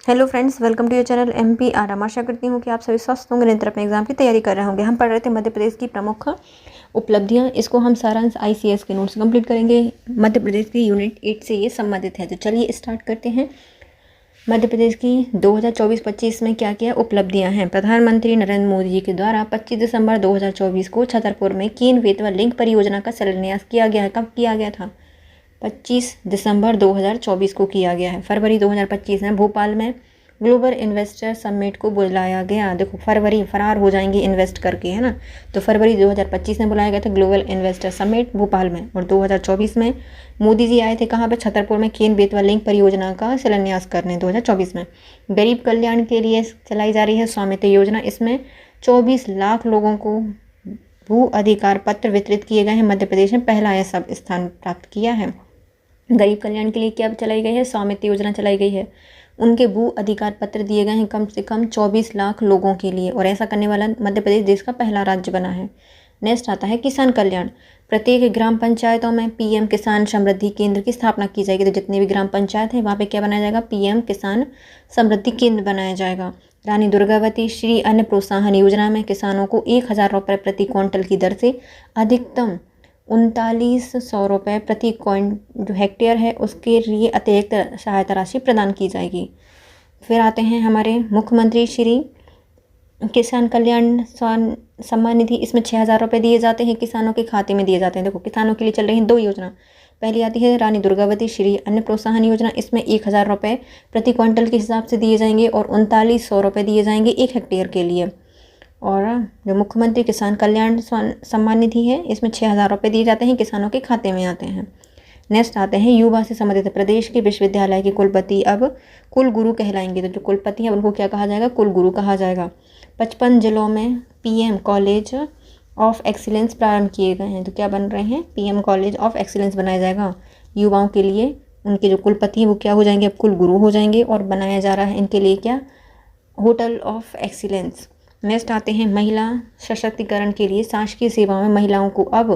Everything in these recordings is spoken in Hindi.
Hello friends, welcome to your channel MPR। आशा करती हूँ कि आप सभी स्वस्थ होंगे, निरंतर अपने एग्जाम की तैयारी कर रहे होंगे। हम पढ़ रहे थे मध्य प्रदेश की प्रमुख उपलब्धियाँ। इसको हम सारांश ICS के नोट्स कंप्लीट करेंगे। मध्य प्रदेश की यूनिट 8 से ये संबंधित है। तो चलिए स्टार्ट करते हैं। मध्य प्रदेश की 2024-25 में क्या क्या उपलब्धियां हैं। प्रधानमंत्री नरेंद्र मोदी जी के द्वारा 25 दिसंबर 2024 को छतरपुर में केन बेतवा लिंक परियोजना का शिलान्यास किया गया है। कब किया गया था? 25 दिसंबर 2024 को किया गया है। फरवरी 2025 में भोपाल में ग्लोबल इन्वेस्टर समिट को बुलाया गया। देखो, फरवरी फरार हो जाएंगे इन्वेस्ट करके, है ना। तो फरवरी 2025 में बुलाया गया था ग्लोबल इन्वेस्टर समिट भोपाल में। और 2024 में मोदी जी आए थे कहाँ पर? छतरपुर में केन बेतवा लिंक परियोजना का शिलान्यास करने 2024 में। गरीब कल्याण के लिए चलाई जा रही है स्वामित्व योजना। इसमें 24 लाख लोगों को भू अधिकार पत्र वितरित किए गए हैं। मध्य प्रदेश ने पहला यह सब स्थान प्राप्त किया है। गरीब कल्याण के लिए क्या चलाई गई है? स्वामित्व योजना चलाई गई है। उनके भू अधिकार पत्र दिए गए हैं कम से कम 24 लाख लोगों के लिए, और ऐसा करने वाला मध्य प्रदेश देश का पहला राज्य बना है। नेक्स्ट आता है किसान कल्याण। प्रत्येक ग्राम पंचायतों में PM किसान समृद्धि केंद्र की स्थापना की जाएगी। तो जितने भी ग्राम पंचायत है वहाँ पे क्या बनाया जाएगा? PM किसान समृद्धि केंद्र बनाया जाएगा। रानी दुर्गावती श्री अन्न प्रोत्साहन योजना में किसानों को 1000 रुपये प्रति क्विंटल की दर से अधिकतम 3900 रुपये प्रति जो हेक्टेयर है उसके लिए अतिरिक्त सहायता राशि प्रदान की जाएगी। फिर आते हैं हमारे मुख्यमंत्री श्री किसान कल्याण सम्मान निधि। इसमें 6000 रुपये दिए जाते हैं, किसानों के खाते में दिए जाते हैं। देखो, किसानों के लिए चल रही हैं 2 योजना। पहली आती है रानी दुर्गावती श्री अन्न प्रोत्साहन योजना। इसमें 1000 रुपये प्रति क्विंटल के हिसाब से दिए जाएंगे और 3900 रुपये दिए जाएंगे 1 हेक्टेयर के लिए। और जो मुख्यमंत्री किसान कल्याण सम्मान निधि है इसमें 6000 रुपये दिए जाते हैं, किसानों के खाते में आते हैं। नेक्स्ट आते हैं युवा से संबंधित। प्रदेश के विश्वविद्यालय के कुलपति अब कुलगुरु कहलाएंगे। तो जो कुलपति हैं उनको क्या कहा जाएगा? कुलगुरु कहा जाएगा। 55 जिलों में PM कॉलेज ऑफ एक्सीलेंस प्रारंभ किए गए हैं। तो क्या बन रहे हैं? PM कॉलेज ऑफ एक्सीलेंस बनाया जाएगा युवाओं के लिए। उनके जो कुलपति हैं वो क्या हो जाएंगे? अब कुलगुरु हो जाएंगे। और बनाया जा रहा है इनके लिए क्या? Hotel of excellence. नेक्स्ट आते हैं महिला सशक्तिकरण के लिए। शासकीय सेवाओं में महिलाओं को अब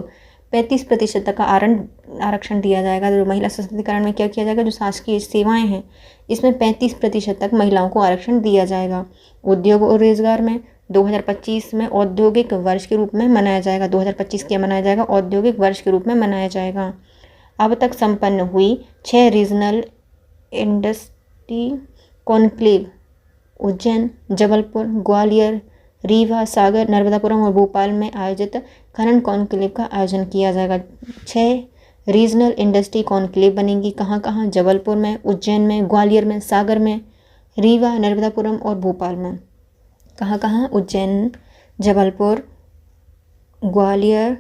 35% तक का आरक्षण दिया जाएगा। जो महिला सशक्तिकरण में क्या किया जाएगा? जो शासकीय सेवाएं हैं इसमें 35% तक महिलाओं को आरक्षण दिया जाएगा। उद्योग और रोजगार में 2025 में औद्योगिक वर्ष के रूप में मनाया जाएगा। 2025 क्या मनाया जाएगा? औद्योगिक वर्ष के रूप में मनाया जाएगा। अब तक संपन्न हुई 6 regional industry conclave Ujjain, Jabalpur, Gwalior, Rewa, Sagar, Narmadapuram और भोपाल में आयोजित खनन कॉन्क्लेव का आयोजन किया जाएगा। 6 रीजनल इंडस्ट्री कॉन्क्लेव बनेंगी। कहाँ कहाँ? जबलपुर में, उज्जैन में, ग्वालियर में, सागर में, रीवा, नर्मदापुरम और भोपाल में। कहाँ कहाँ? उज्जैन, जबलपुर, ग्वालियर,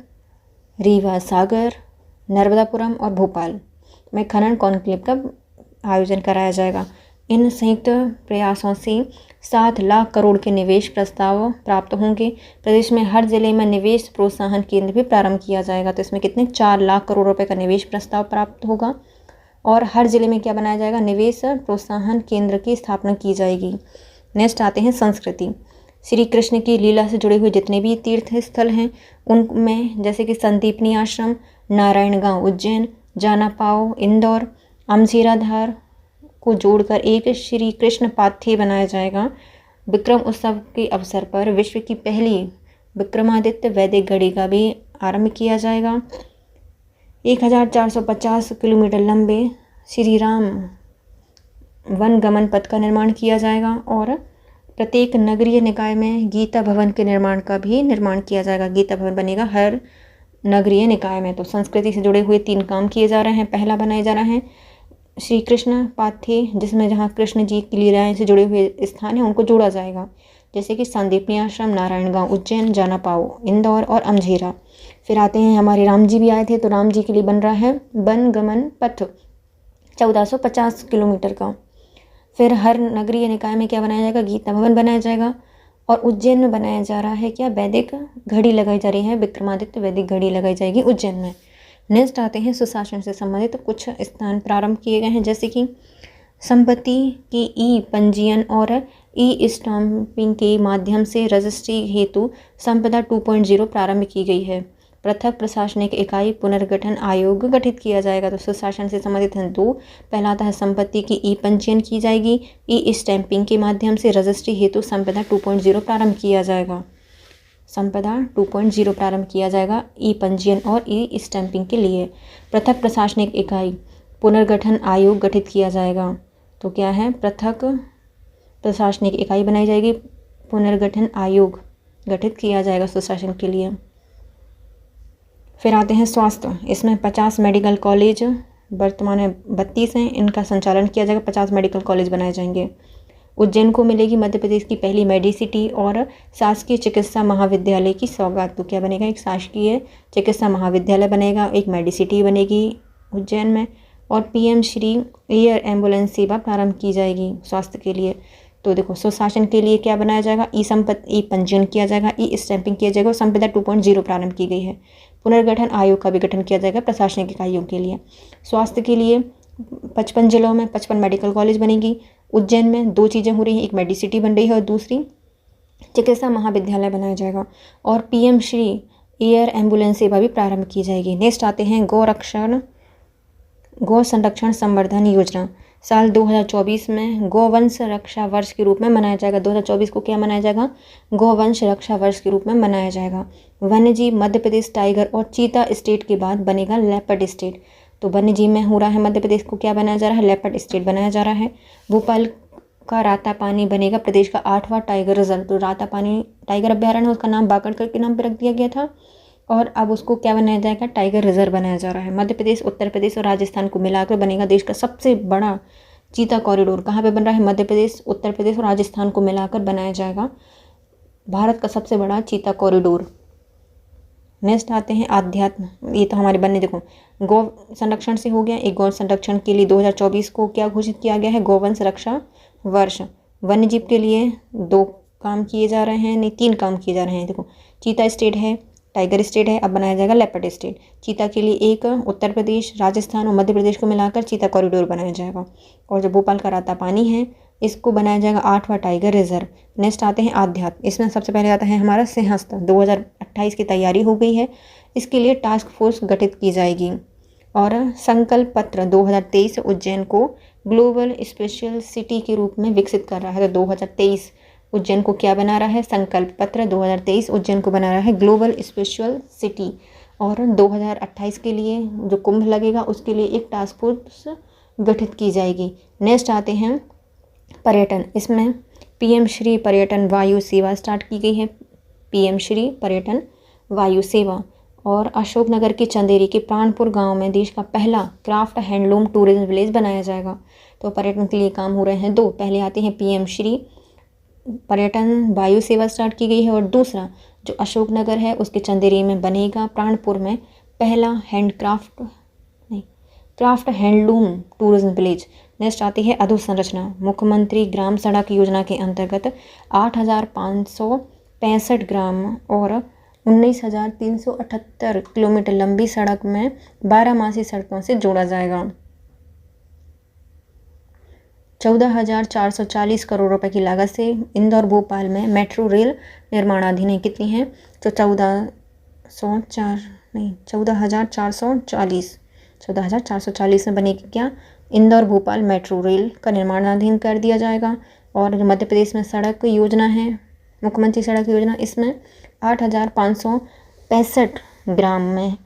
रीवा, सागर, नर्मदापुरम और भोपाल में खनन कॉन्क्लेव का आयोजन कराया जाएगा। इन संयुक्त प्रयासों से 7 लाख करोड़ के निवेश प्रस्ताव प्राप्त होंगे। प्रदेश में हर जिले में निवेश प्रोत्साहन केंद्र भी प्रारंभ किया जाएगा। तो इसमें कितने? 4 लाख करोड़ रुपए का निवेश प्रस्ताव प्राप्त होगा। और हर जिले में क्या बनाया जाएगा? निवेश प्रोत्साहन केंद्र की स्थापना की जाएगी। नेक्स्ट आते हैं संस्कृति। श्री कृष्ण की लीला से जुड़े हुए जितने भी तीर्थ स्थल हैं उनमें जैसे कि संदीपनी आश्रम, नारायणगांव उज्जैन, जानापाव इंदौर, अमसीराधार को जोड़कर एक श्री कृष्ण पाथ्य बनाया जाएगा। विक्रम उत्सव के अवसर पर विश्व की पहली विक्रमादित्य वैदिक घड़ी का भी आरंभ किया जाएगा। 1450 किलोमीटर लंबे श्री राम वन गमन पथ का निर्माण किया जाएगा। और प्रत्येक नगरीय निकाय में गीता भवन के निर्माण का भी निर्माण किया जाएगा। गीता भवन बनेगा हर नगरीय निकाय में। तो संस्कृति से जुड़े हुए 3 काम किए जा रहे हैं। पहला बनाया जा रहा है श्री कृष्ण पाथ्य, जिसमें जहाँ कृष्ण जी की लीलाएं से जुड़े हुए स्थान हैं उनको जोड़ा जाएगा, जैसे कि संदीपनी आश्रम, नारायणगांव उज्जैन, जानापाव इंदौर और अमझेरा। फिर आते हैं हमारे राम जी भी आए थे, तो राम जी के लिए बन रहा है वन गमन पथ 1450 किलोमीटर का। फिर हर नगरीय निकाय में क्या बनाया जाएगा? गीता भवन बनाया जाएगा। और उज्जैन में बनाया जा रहा है क्या? वैदिक घड़ी लगाई जा रही है, विक्रमादित्य वैदिक घड़ी लगाई जाएगी उज्जैन में। नेक्स्ट आते हैं सुशासन से संबंधित कुछ स्थान प्रारंभ किए गए हैं, जैसे कि संपत्ति की पंजीयन और स्टाम्पिंग के माध्यम से रजिस्ट्री हेतु संपदा 2.0 प्रारंभ की गई है। पृथक प्रशासनिक इकाई पुनर्गठन आयोग गठित किया जाएगा। तो सुशासन से संबंधित हैं दो। पहला आता है संपत्ति की ई पंजीयन की जाएगी। ई स्टैंपिंग के माध्यम से रजिस्ट्री हेतु संपदा 2.0 प्रारंभ किया जाएगा। संपदा 2.0 प्रारंभ किया जाएगा ई पंजीयन और ई स्टैंपिंग के लिए। पृथक प्रशासनिक इकाई पुनर्गठन आयोग गठित किया जाएगा। तो क्या है, पृथक प्रशासनिक इकाई बनाई जाएगी, पुनर्गठन आयोग गठित किया जाएगा सुशासन के लिए। फिर आते हैं स्वास्थ्य। इसमें 50 मेडिकल कॉलेज, वर्तमान में 32 हैं, इनका संचालन किया जाएगा। 50 मेडिकल कॉलेज बनाए जाएंगे। उज्जैन को मिलेगी मध्य प्रदेश की पहली मेडिसिटी और शासकीय चिकित्सा महाविद्यालय की सौगात। तो क्या बनेगा, एक शासकीय चिकित्सा महाविद्यालय बनेगा, एक मेडिसिटी बनेगी उज्जैन में, और पीएम श्री एयर एम्बुलेंस सेवा प्रारंभ की जाएगी स्वास्थ्य के लिए। तो देखो, सुशासन के लिए क्या बनाया जाएगा, ई पंजीयन किया जाएगा, ई स्टैंपिंग किया जाएगा और संपदा 2.0 प्रारंभ की गई है। पुनर्गठन आयोग का भी गठन किया जाएगा प्रशासनिक इकाइयों के लिए। स्वास्थ्य के लिए 55 जिलों में 55 मेडिकल कॉलेज बनेगी। उज्जैन में दो चीज़ें हो रही हैं, एक मेडिसिटी बन रही है और दूसरी चिकित्सा महाविद्यालय बनाया जाएगा, और पीएम श्री एयर एम्बुलेंस सेवा भी प्रारंभ की जाएगी। नेक्स्ट आते हैं गौ संरक्षण संवर्धन योजना। साल 2024 में गौवंश रक्षा वर्ष के रूप में मनाया जाएगा। 2024 को क्या मनाया जाएगा, गौवंश रक्षा वर्ष के रूप में मनाया जाएगा। वन्यजीव मध्य प्रदेश टाइगर और चीता स्टेट के बाद बनेगा लेपर्ड स्टेट। तो वन्यजीव में हो रहा है मध्य प्रदेश को क्या बनाया जा रहा है, लेपर्ड स्टेट बनाया जा रहा है। भोपाल का रातापानी बनेगा प्रदेश का 8वां टाइगर रिजर्व। तो रातापानी टाइगर अभ्यारण्य, उसका नाम बाकड़कर के नाम पर रख दिया गया था, और अब उसको क्या बनाया जाएगा, टाइगर रिजर्व बनाया जा रहा है। मध्य प्रदेश, उत्तर प्रदेश और राजस्थान को मिलाकर बनेगा देश का सबसे बड़ा चीता कॉरिडोर। कहाँ पे बन रहा है, मध्य प्रदेश, उत्तर प्रदेश और राजस्थान को मिलाकर बनाया जाएगा भारत का सबसे बड़ा चीता कॉरिडोर। नेक्स्ट आते हैं आध्यात्म। ये तो हमारे बनने, देखो गौ संरक्षण से हो गया। एक गौ संरक्षण के लिए 2024 को क्या घोषित किया गया है, गौवंश रक्षा वर्ष। वन्यजीव के लिए 2 काम किए जा रहे हैं, नहीं 3 काम किए जा रहे हैं। देखो, चीता स्टेट है, टाइगर स्टेट है, अब बनाया जाएगा लेपर्ड स्टेट। चीता के लिए एक उत्तर प्रदेश, राजस्थान और मध्य प्रदेश को मिलाकर चीता कॉरिडोर बनाया जाएगा। और जो भोपाल का रातापानी है, इसको बनाया जाएगा 8वां टाइगर रिजर्व। नेक्स्ट आते हैं आध्यात्म। इसमें सबसे पहले आता है हमारा सिंहस्थ। 2028 की तैयारी हो गई है, इसके लिए टास्क फोर्स गठित की जाएगी। और संकल्प पत्र 2023 उज्जैन को ग्लोबल स्पेशल सिटी के रूप में विकसित कर रहा है। तो 2023 उज्जैन को क्या बना रहा है, संकल्प पत्र 2023 उज्जैन को बना रहा है ग्लोबल स्पेशल सिटी। और 2028 के लिए जो कुंभ लगेगा उसके लिए एक टास्क फोर्स गठित की जाएगी। नेक्स्ट आते हैं पर्यटन। इसमें पीएम श्री पर्यटन वायु सेवा स्टार्ट की गई है, पीएम श्री पर्यटन वायु सेवा। और अशोकनगर के चंदेरी के प्राणपुर गांव में देश का पहला क्राफ्ट हैंडलूम टूरिज्म विलेज बनाया जाएगा। तो पर्यटन के लिए काम हो रहे हैं 2। पहले आते हैं पीएम श्री पर्यटन वायु सेवा स्टार्ट की गई है, और दूसरा जो अशोकनगर है उसके चंदेरी में बनेगा प्राणपुर में पहला craft handloom tourism village. Next आती है अधोसंरचना। मुख्यमंत्री ग्राम सड़क योजना के अंतर्गत 8,565 ग्राम और 19,378 किलोमीटर लंबी सड़क में 12 सड़कों से जोड़ा जाएगा। 14,440 करोड़ रुपए की लागत से इंदौर भोपाल में मेट्रो रेल निर्माणाधीन है। कितनी है, तो 14,440 में बनेगी क्या, इंदौर भोपाल मेट्रो रेल का निर्माणाधीन कर दिया जाएगा। और जो मध्य प्रदेश में सड़क योजना है, मुख्यमंत्री सड़क योजना, इसमें 8,565 ग्राम में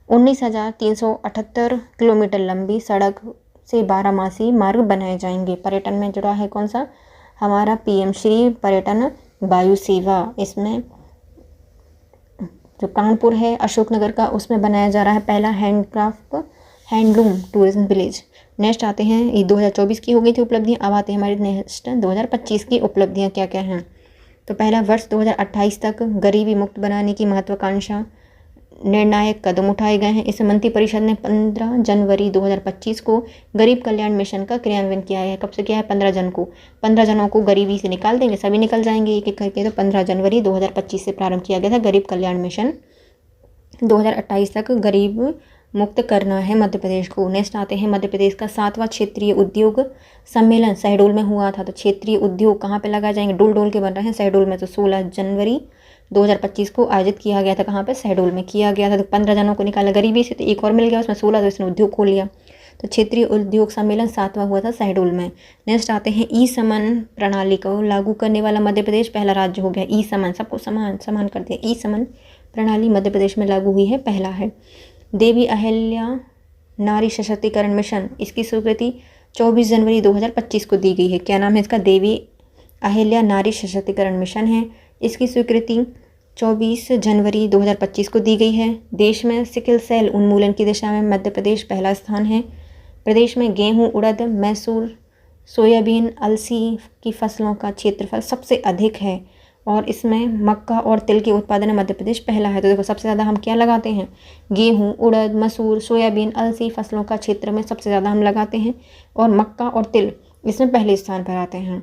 19,378 किलोमीटर लंबी सड़क से 12 मार्ग बनाए जाएंगे। पर्यटन में जुड़ा है कौन सा, हमारा पीएम श्री पर्यटन वायु सेवा। इसमें जो कानपुर है अशोकनगर का, उसमें बनाया जा रहा है पहला हैंडलूम टूरिज्म विलेज। नेक्स्ट आते हैं, ये 2024 की हो गई थी उपलब्धियाँ। अब आते हैं हमारे नेक्स्ट 2025 की उपलब्धियाँ क्या क्या हैं। तो पहला वर्ष 2028 तक गरीबी मुक्त बनाने की महत्वाकांक्षा निर्णायक कदम उठाए गए हैं। इस मंत्रिपरिषद ने 15 जनवरी 2025 को गरीब कल्याण मिशन का क्रियान्वयन किया है। कब से किया है, 15 जनों को गरीबी से निकाल देंगे, सभी निकल जाएंगे एक एक करके। तो 15 जनवरी 2025 से प्रारंभ किया गया था गरीब कल्याण मिशन। 2028 तक गरीब मुक्त करना है मध्य प्रदेश को। नेक्स्ट आते हैं मध्य प्रदेश का 7वां क्षेत्रीय उद्योग सम्मेलन शहडोल में हुआ था। तो क्षेत्रीय उद्योग कहाँ पे लगाए जाएंगे, डोल के बन रहे हैं शहडोल में। तो 16 जनवरी 2025 को आयोजित किया गया था। कहाँ पे? शहडोल में किया गया था। तो 15 जनों को निकाला गरीबी से, तो एक और मिल गया उसमें 16, तो इसने उद्योग खोल लिया। तो क्षेत्रीय उद्योग सम्मेलन 7वां हुआ था शहडोल में। नेक्स्ट आते हैं ई समन प्रणाली को लागू करने वाला मध्य प्रदेश पहला राज्य हो गया। ई समन, सबको समान समान कर दिया। ई समन प्रणाली मध्य प्रदेश में लागू हुई है, पहला है। देवी अहिल्या नारी सशक्तिकरण मिशन, इसकी स्वीकृति 24 जनवरी 2025 को दी गई है। क्या नाम है इसका? देवी अहिल्या नारी सशक्तिकरण मिशन है। इसकी स्वीकृति 24 जनवरी 2025 को दी गई है। देश में सिकल सेल उन्मूलन की दिशा में मध्य प्रदेश पहला स्थान है। प्रदेश में गेहूं, उड़द, मैसूर, सोयाबीन, अलसी की फसलों का क्षेत्रफल सबसे अधिक है और इसमें मक्का और तिल के उत्पादन में मध्य प्रदेश पहला है। तो देखो सबसे ज़्यादा हम क्या लगाते हैं? गेहूं, उड़द, मसूर, सोयाबीन, अलसी फसलों का क्षेत्र में सबसे ज़्यादा हम लगाते हैं और मक्का और तिल इसमें पहले स्थान पर आते हैं।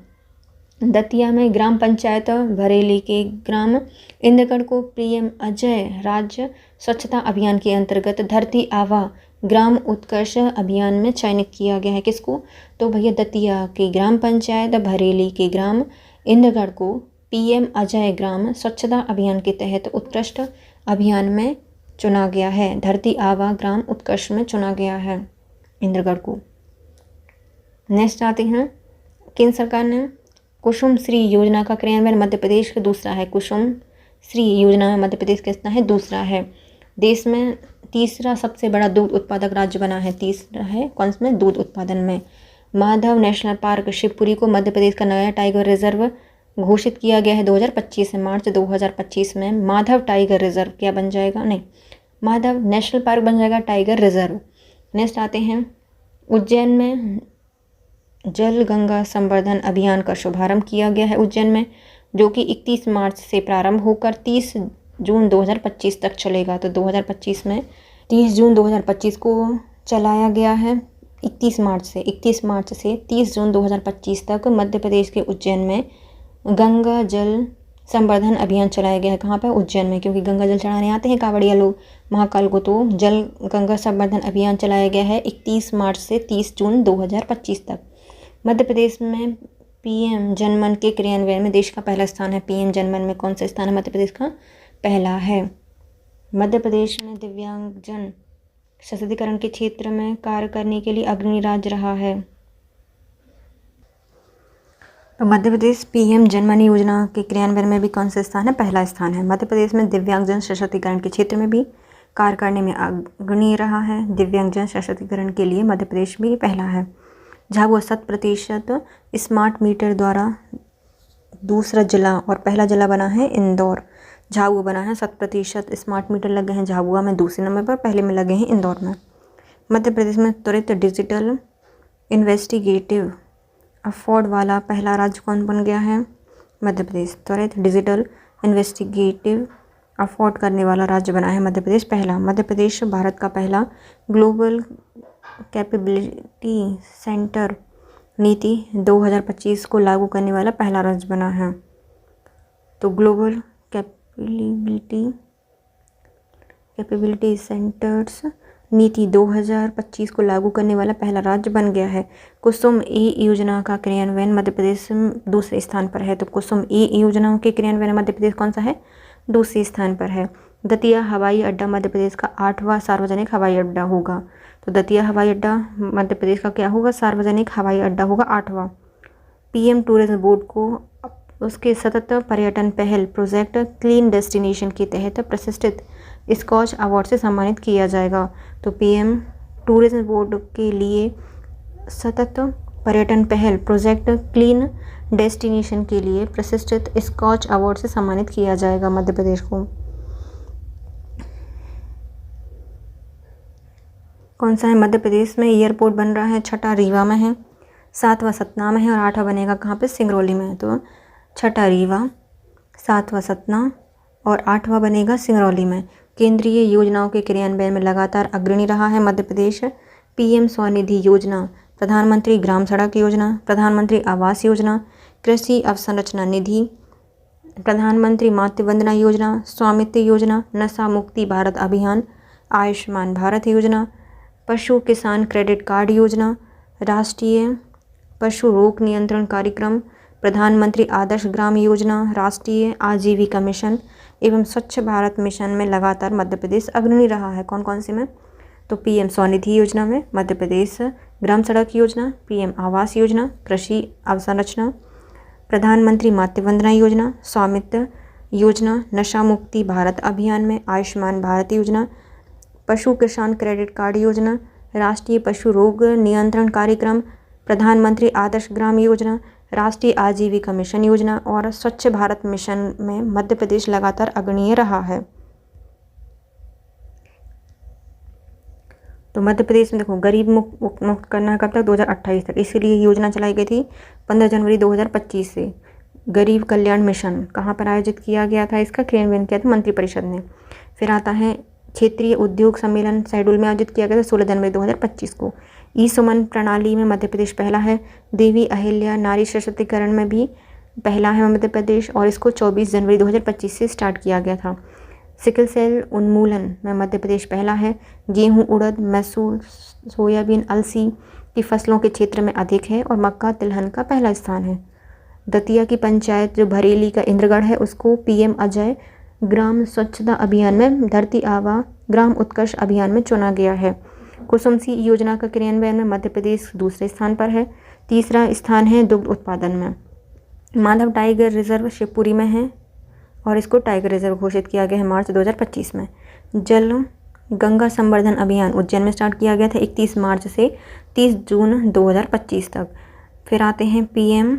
दतिया में ग्राम पंचायत बरेली के ग्राम इंद्रगढ़ को पीएम अजय राज्य स्वच्छता अभियान के अंतर्गत धरती आभा ग्राम उत्कर्ष अभियान में चयनित किया गया है। किसको? तो भैया दतिया के ग्राम पंचायत बरेली के ग्राम इंद्रगढ़ को पीएम अजय ग्राम स्वच्छता अभियान के तहत उत्कृष्ट अभियान में चुना गया है। धरती आभा ग्राम उत्कर्ष में चुना गया है इंद्रगढ़ को। नेक्स्ट आते हैं, केंद्र सरकार ने कुसुम श्री योजना का क्रियान्वयन मध्य प्रदेश का दूसरा है। कुसुम श्री योजना में मध्य प्रदेश कितना है? दूसरा है। देश में तीसरा सबसे बड़ा दूध उत्पादक राज्य बना है। तीसरा है कौन सा? दूध उत्पादन में। माधव नेशनल पार्क शिवपुरी को मध्य प्रदेश का नया टाइगर रिजर्व घोषित किया गया है 2025 में। मार्च 2025 में माधव टाइगर रिजर्व क्या बन जाएगा? नहीं, माधव नेशनल पार्क बन जाएगा टाइगर रिजर्व। नेक्स्ट आते हैं, उज्जैन में जल गंगा संवर्धन अभियान का शुभारंभ किया गया है उज्जैन में, जो कि 31 मार्च से प्रारंभ होकर 30 जून 2025 तक चलेगा। तो 2025 में 30 जून 2025 को चलाया गया है। 31 मार्च से 30 जून 2025 तक मध्य प्रदेश के उज्जैन में गंगा जल संवर्धन अभियान चलाया गया है। कहाँ पर? उज्जैन में, क्योंकि गंगा जल चढ़ाने आते हैं कांवड़िया लोग महाकाल को। तो जल गंगा संवर्धन अभियान चलाया गया है 31 मार्च से 30 जून 2025 तक। मध्य प्रदेश में पीएम जनमन के क्रियान्वयन में देश का पहला स्थान है। पीएम जनमन में कौन सा स्थान है? मध्य प्रदेश का पहला है। मध्य प्रदेश में दिव्यांगजन सशक्तिकरण के क्षेत्र में कार्य करने के लिए अग्रणी राज्य रहा है। तो मध्य प्रदेश पीएम जनमन योजना के क्रियान्वयन में भी कौन सा स्थान है? पहला स्थान है। मध्य प्रदेश में दिव्यांगजन सशक्तिकरण के क्षेत्र में भी कार्य करने में अग्रणी रहा है। दिव्यांगजन सशक्तिकरण के लिए मध्य प्रदेश भी पहला है। झाबुआ 100% स्मार्ट मीटर द्वारा दूसरा जिला और पहला जिला बना है इंदौर। झाबुआ बना है 100% स्मार्ट मीटर लगे हैं झाबुआ में दूसरे नंबर पर, पहले में लगे हैं इंदौर में। मध्य प्रदेश में त्वरित डिजिटल इन्वेस्टिगेटिव अफोर्ड वाला पहला राज्य कौन बन गया है? मध्य प्रदेश। त्वरित डिजिटल इन्वेस्टिगेटिव अफोर्ड करने वाला राज्य बना है मध्य प्रदेश पहला। मध्य प्रदेश भारत का पहला ग्लोबल कैपेबिलिटी सेंटर नीति 2025 को लागू करने वाला पहला राज्य बना है। तो ग्लोबल कैपेबिलिटी सेंटर्स नीति 2025 को लागू करने वाला पहला राज्य बन गया है। कुसुम ए योजना का क्रियान्वयन मध्य प्रदेश दूसरे स्थान पर है। तो कुसुम ए योजना के क्रियान्वयन मध्य प्रदेश कौन सा है? दूसरे स्थान पर है। दतिया हवाई अड्डा मध्य प्रदेश का 8वां सार्वजनिक हवाई अड्डा होगा। तो दतिया हवाई अड्डा मध्य प्रदेश का क्या होगा? सार्वजनिक हवाई अड्डा होगा 8वां। पीएम टूरिज्म बोर्ड को उसके सतत पर्यटन पहल प्रोजेक्ट क्लीन डेस्टिनेशन के तहत प्रतिष्ठित स्कॉच अवार्ड से सम्मानित किया जाएगा। तो पीएम टूरिज्म बोर्ड के लिए सतत पर्यटन पहल प्रोजेक्ट क्लीन डेस्टिनेशन के लिए प्रतिष्ठित स्कॉच अवार्ड से सम्मानित किया जाएगा मध्य प्रदेश को। कौन सा है? मध्य प्रदेश में एयरपोर्ट बन रहा है, छठा रीवा में है, 7वां सतना में है और 8वां बनेगा कहाँ पे? सिंगरौली में। तो छठा रीवा, 7वां सतना और 8वां बनेगा सिंगरौली में। केंद्रीय योजनाओं के क्रियान्वयन में लगातार अग्रणी रहा है मध्य प्रदेश। पीएम स्वनिधि योजना, प्रधानमंत्री ग्राम सड़क योजना, प्रधानमंत्री आवास योजना, कृषि अवसंरचना निधि, प्रधानमंत्री मातृ वंदना योजना, स्वामित्व योजना, नशा मुक्ति भारत अभियान, आयुष्मान भारत योजना, पशु किसान क्रेडिट कार्ड योजना, राष्ट्रीय पशु रोग नियंत्रण कार्यक्रम, प्रधानमंत्री आदर्श ग्राम योजना, राष्ट्रीय आजीविका मिशन, एवं स्वच्छ भारत मिशन में लगातार मध्य प्रदेश अग्रणी रहा है। कौन कौन सी में? तो पीएम स्वनिधि योजना में मध्य प्रदेश, ग्राम सड़क योजना, पीएम आवास योजना, कृषि अवसंरचना, प्रधानमंत्री मातृ वंदना योजना, स्वामित्व योजना, नशा मुक्ति भारत अभियान में, आयुष्मान भारत योजना, पशु किसान क्रेडिट कार्ड योजना, राष्ट्रीय पशु रोग नियंत्रण कार्यक्रम, प्रधानमंत्री आदर्श ग्राम योजना, राष्ट्रीय आजीविका मिशन योजना और स्वच्छ भारत मिशन में मध्य प्रदेश लगातार अग्रणीय रहा है। तो मध्य प्रदेश में देखो गरीब मुक्त करना है कब तक? 2028 तक। इसलिए योजना चलाई गई थी 15 जनवरी 2025 से। गरीब कल्याण मिशन कहाँ पर आयोजित किया गया था? इसका क्रियान्वयन किया था मंत्रिपरिषद ने। फिर आता है क्षेत्रीय उद्योग सम्मेलन शहडोल में आयोजित किया गया था 16 जनवरी 2025 को। ई सुमन प्रणाली में मध्य प्रदेश पहला है। देवी अहिल्या नारी सशक्तिकरण में भी पहला है मध्य प्रदेश और इसको 24 जनवरी 2025 से स्टार्ट किया गया था। सिकल सेल उन्मूलन में मध्य प्रदेश पहला है। गेहूं, उड़द, मैसूर, सोयाबीन, अलसी की फसलों के क्षेत्र में अधिक है और मक्का तिलहन का पहला स्थान है। दतिया की पंचायत जो भरेली का इंद्रगढ़ है उसको पीएम अजय ग्राम स्वच्छता अभियान में, धरती आबा ग्राम उत्कर्ष अभियान में चुना गया है। कुसुम सी योजना का क्रियान्वयन में मध्य प्रदेश दूसरे स्थान पर है। तीसरा स्थान है दुग्ध उत्पादन में। माधव टाइगर रिजर्व शिवपुरी में है और इसको टाइगर रिजर्व घोषित किया गया है मार्च 2025 में। जल गंगा संवर्धन अभियान उज्जैन में स्टार्ट किया गया था 31 मार्च से 30 जून 2025 तक। फिर आते हैं पीएम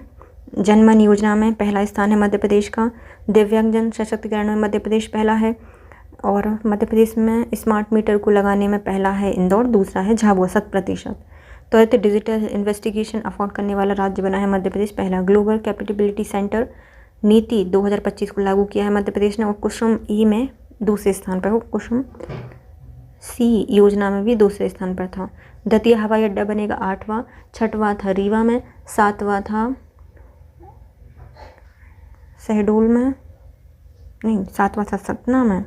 जनमन योजना में पहला स्थान है मध्य प्रदेश का। दिव्यांगजन सशक्तिकरण में मध्य प्रदेश पहला है और मध्य प्रदेश में स्मार्ट मीटर को लगाने में पहला है इंदौर, दूसरा है झाबुआ 100%। त्वरित डिजिटल इन्वेस्टिगेशन अफोर्ड करने वाला राज्य बना है मध्य प्रदेश पहला। ग्लोबल कैपेबिलिटी सेंटर नीति 2025 को लागू किया है मध्य प्रदेश ने और कुसुम ई में दूसरे स्थान पर हो। कुसुम सी योजना में भी दूसरे स्थान पर था। दतिया हवाई अड्डा बनेगा 8वां, 6वां था रीवा में, 7वां था शहडोल में, नहीं 7वां था सतना में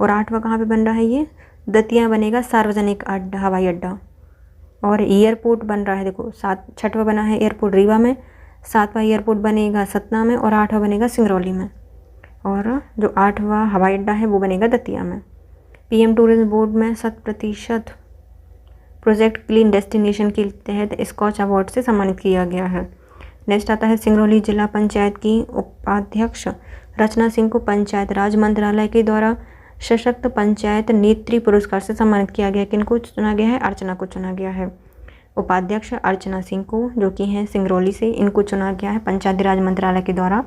और 8वां कहाँ पे बन रहा है? ये दतिया बनेगा सार्वजनिक अड्डा हवाई अड्डा। और एयरपोर्ट बन रहा है देखो 6वां बना है एयरपोर्ट रीवा में, 7वां एयरपोर्ट बनेगा सतना में और 8वां बनेगा सिंगरौली में और जो 8वां हवाई अड्डा है वो बनेगा दतिया में। पीएम टूरिज्म बोर्ड में 100% प्रोजेक्ट क्लीन डेस्टिनेशन के तहत स्कॉच अवार्ड से सम्मानित किया गया है। नेक्स्ट आता है सिंगरौली जिला पंचायत की उपाध्यक्ष रचना सिंह को पंचायत राज मंत्रालय के द्वारा सशक्त पंचायत नेत्री पुरस्कार से सम्मानित किया गया। किनको चुना गया है? अर्चना को चुना गया है। उपाध्यक्ष अर्चना सिंह को जो कि हैं सिंगरौली से, इनको चुना गया है पंचायती राज मंत्रालय के द्वारा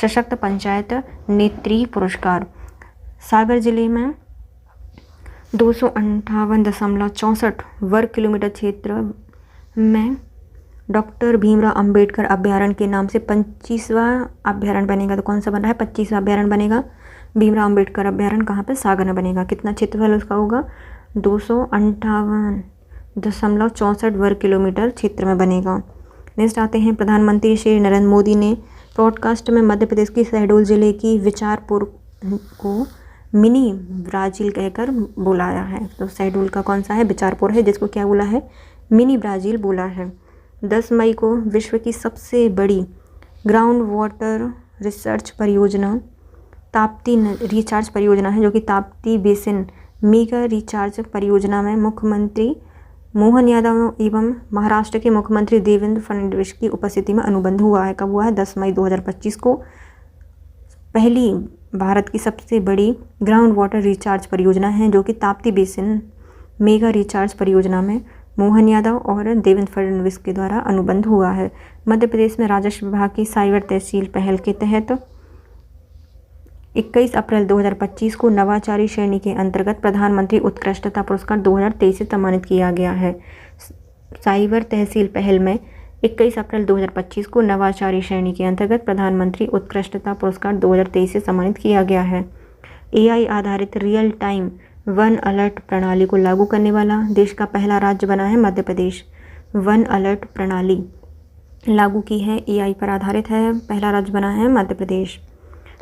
सशक्त पंचायत नेत्री पुरस्कार। सागर जिले में 258.64 वर्ग किलोमीटर क्षेत्र में डॉक्टर भीमराव अंबेडकर अभ्यारण्य के नाम से 25वां अभ्यारण्य बनेगा। तो कौन सा बन रहा है? 25वां अभ्यारण्य बनेगा। भीमराव अंबेडकर अभ्यारण्य कहाँ पे? सागर में बनेगा। कितना क्षेत्रफल उसका होगा? 258.64 वर्ग किलोमीटर क्षेत्र में बनेगा। नेक्स्ट आते हैं प्रधानमंत्री श्री नरेंद्र मोदी ने ब्रॉडकास्ट में मध्य प्रदेश की शहडोल जिले की विचारपुर को मिनी ब्राज़ील कहकर बुलाया है। तो शहडोल का कौन सा है? विचारपुर है, जिसको क्या बोला है? मिनी ब्राज़ील बोला है। 10 मई को विश्व की सबसे बड़ी ग्राउंड वाटर रिसर्च परियोजना ताप्ती रिचार्ज परियोजना है, जो कि ताप्ती बेसिन मेगा रिचार्ज परियोजना में मुख्यमंत्री मोहन यादव एवं महाराष्ट्र के मुख्यमंत्री देवेंद्र फडणवीस की उपस्थिति में अनुबंध हुआ है। कब हुआ है? 10 मई 2025 को। पहली भारत की सबसे बड़ी ग्राउंड वाटर रिचार्ज परियोजना है, जो कि ताप्ती बेसिन मेगा रिचार्ज परियोजना में मोहन यादव और देवेंद्र फडणवीस के द्वारा अनुबंध हुआ है। मध्य प्रदेश में राजस्व विभाग की साइबर तहसील पहल के तहत 21 अप्रैल 2025 को नवाचारी श्रेणी के अंतर्गत प्रधानमंत्री उत्कृष्टता पुरस्कार 2023 से सम्मानित किया गया है। साइबर तहसील पहल में 21 अप्रैल 2025 को नवाचारी श्रेणी के अंतर्गत प्रधानमंत्री उत्कृष्टता पुरस्कार 2023 से सम्मानित किया गया है। AI आधारित रियल टाइम वन अलर्ट प्रणाली को लागू करने वाला देश का पहला राज्य बना है मध्य प्रदेश। वन अलर्ट प्रणाली लागू की है, AI पर आधारित है, पहला राज्य बना है मध्य प्रदेश।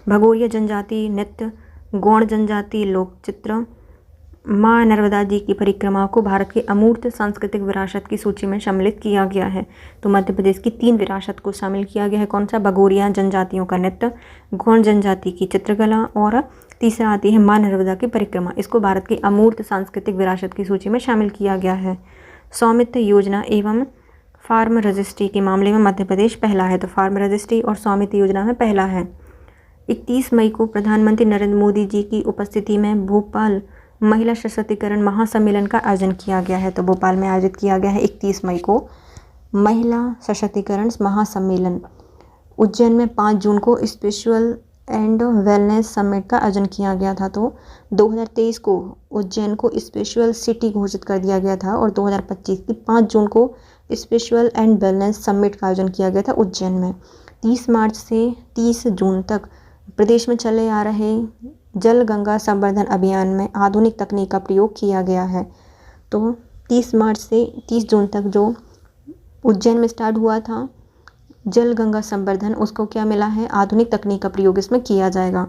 भगोरिया जनजाति नृत्य, गौड़ जनजाति लोक चित्र, माँ नर्मदा जी की परिक्रमा को भारत के अमूर्त सांस्कृतिक विरासत की सूची में सम्मिलित किया गया है। तो मध्य प्रदेश की 3 विरासत को शामिल किया गया है। कौन सा? भगोरिया जनजातियों का नृत्य, गौंड जनजाति की चित्रकला और तीसरा आती है माँ नर्मदा की परिक्रमा। इसको भारत की अमूर्त सांस्कृतिक विरासत की सूची में शामिल किया गया है। स्वामित्व योजना एवं फार्म रजिस्ट्री के मामले में मध्य प्रदेश पहला है। तो फार्म रजिस्ट्री और स्वामित्व योजना में पहला है। 31 मई को प्रधानमंत्री नरेंद्र मोदी जी की उपस्थिति में भोपाल महिला सशक्तिकरण महासम्मेलन का आयोजन किया गया है। तो भोपाल में आयोजित किया गया है 31 मई को महिला सशक्तिकरण महासम्मेलन। उज्जैन में 5 जून को स्पिरिचुअल एंड वेलनेस समिट का आयोजन किया गया था। तो 2023 को उज्जैन को स्पिरिचुअल सिटी घोषित कर दिया गया था और 2025 की 5 जून को स्पिरिचुअल एंड वेलनेस समिट का आयोजन किया गया था उज्जैन में। 30 मार्च से 30 जून तक प्रदेश में चले आ रहे जल गंगा संवर्धन अभियान में आधुनिक तकनीक का प्रयोग किया गया है। तो 30 मार्च से 30 जून तक जो उज्जैन में स्टार्ट हुआ था जल गंगा संवर्धन, उसको क्या मिला है? आधुनिक तकनीक का प्रयोग इसमें किया जाएगा।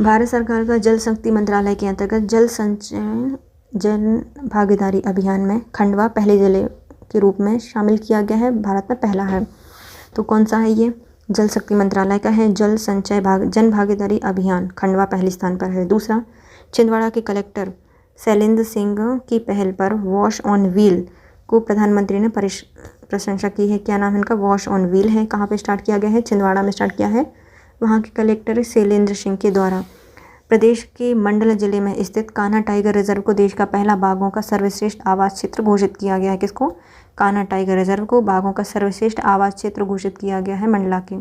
भारत सरकार का जल शक्ति मंत्रालय के अंतर्गत जल संचय जन भागीदारी अभियान में खंडवा पहले जिले के रूप में शामिल किया गया है। भारत में पहला है। तो कौन सा है ये? जल शक्ति मंत्रालय का है। जल संचय जन भागीदारी अभियान खंडवा पहले स्थान पर है। दूसरा, छिंदवाड़ा के कलेक्टर शैलेंद्र सिंह की पहल पर वॉश ऑन व्हील को प्रधानमंत्री ने प्रशंसा की है। क्या नाम है इनका? वॉश ऑन व्हील है। कहाँ पे स्टार्ट किया गया है? छिंदवाड़ा में स्टार्ट किया है। वहाँ के कलेक्टर शैलेंद्र सिंह के द्वारा। प्रदेश के मंडला जिले में स्थित कान्हा टाइगर रिजर्व को देश का पहला बाघों का सर्वश्रेष्ठ आवास क्षेत्र घोषित किया गया है। किसको? कान्हा टाइगर रिजर्व को बाघों का सर्वश्रेष्ठ आवास क्षेत्र घोषित किया गया है मंडला के।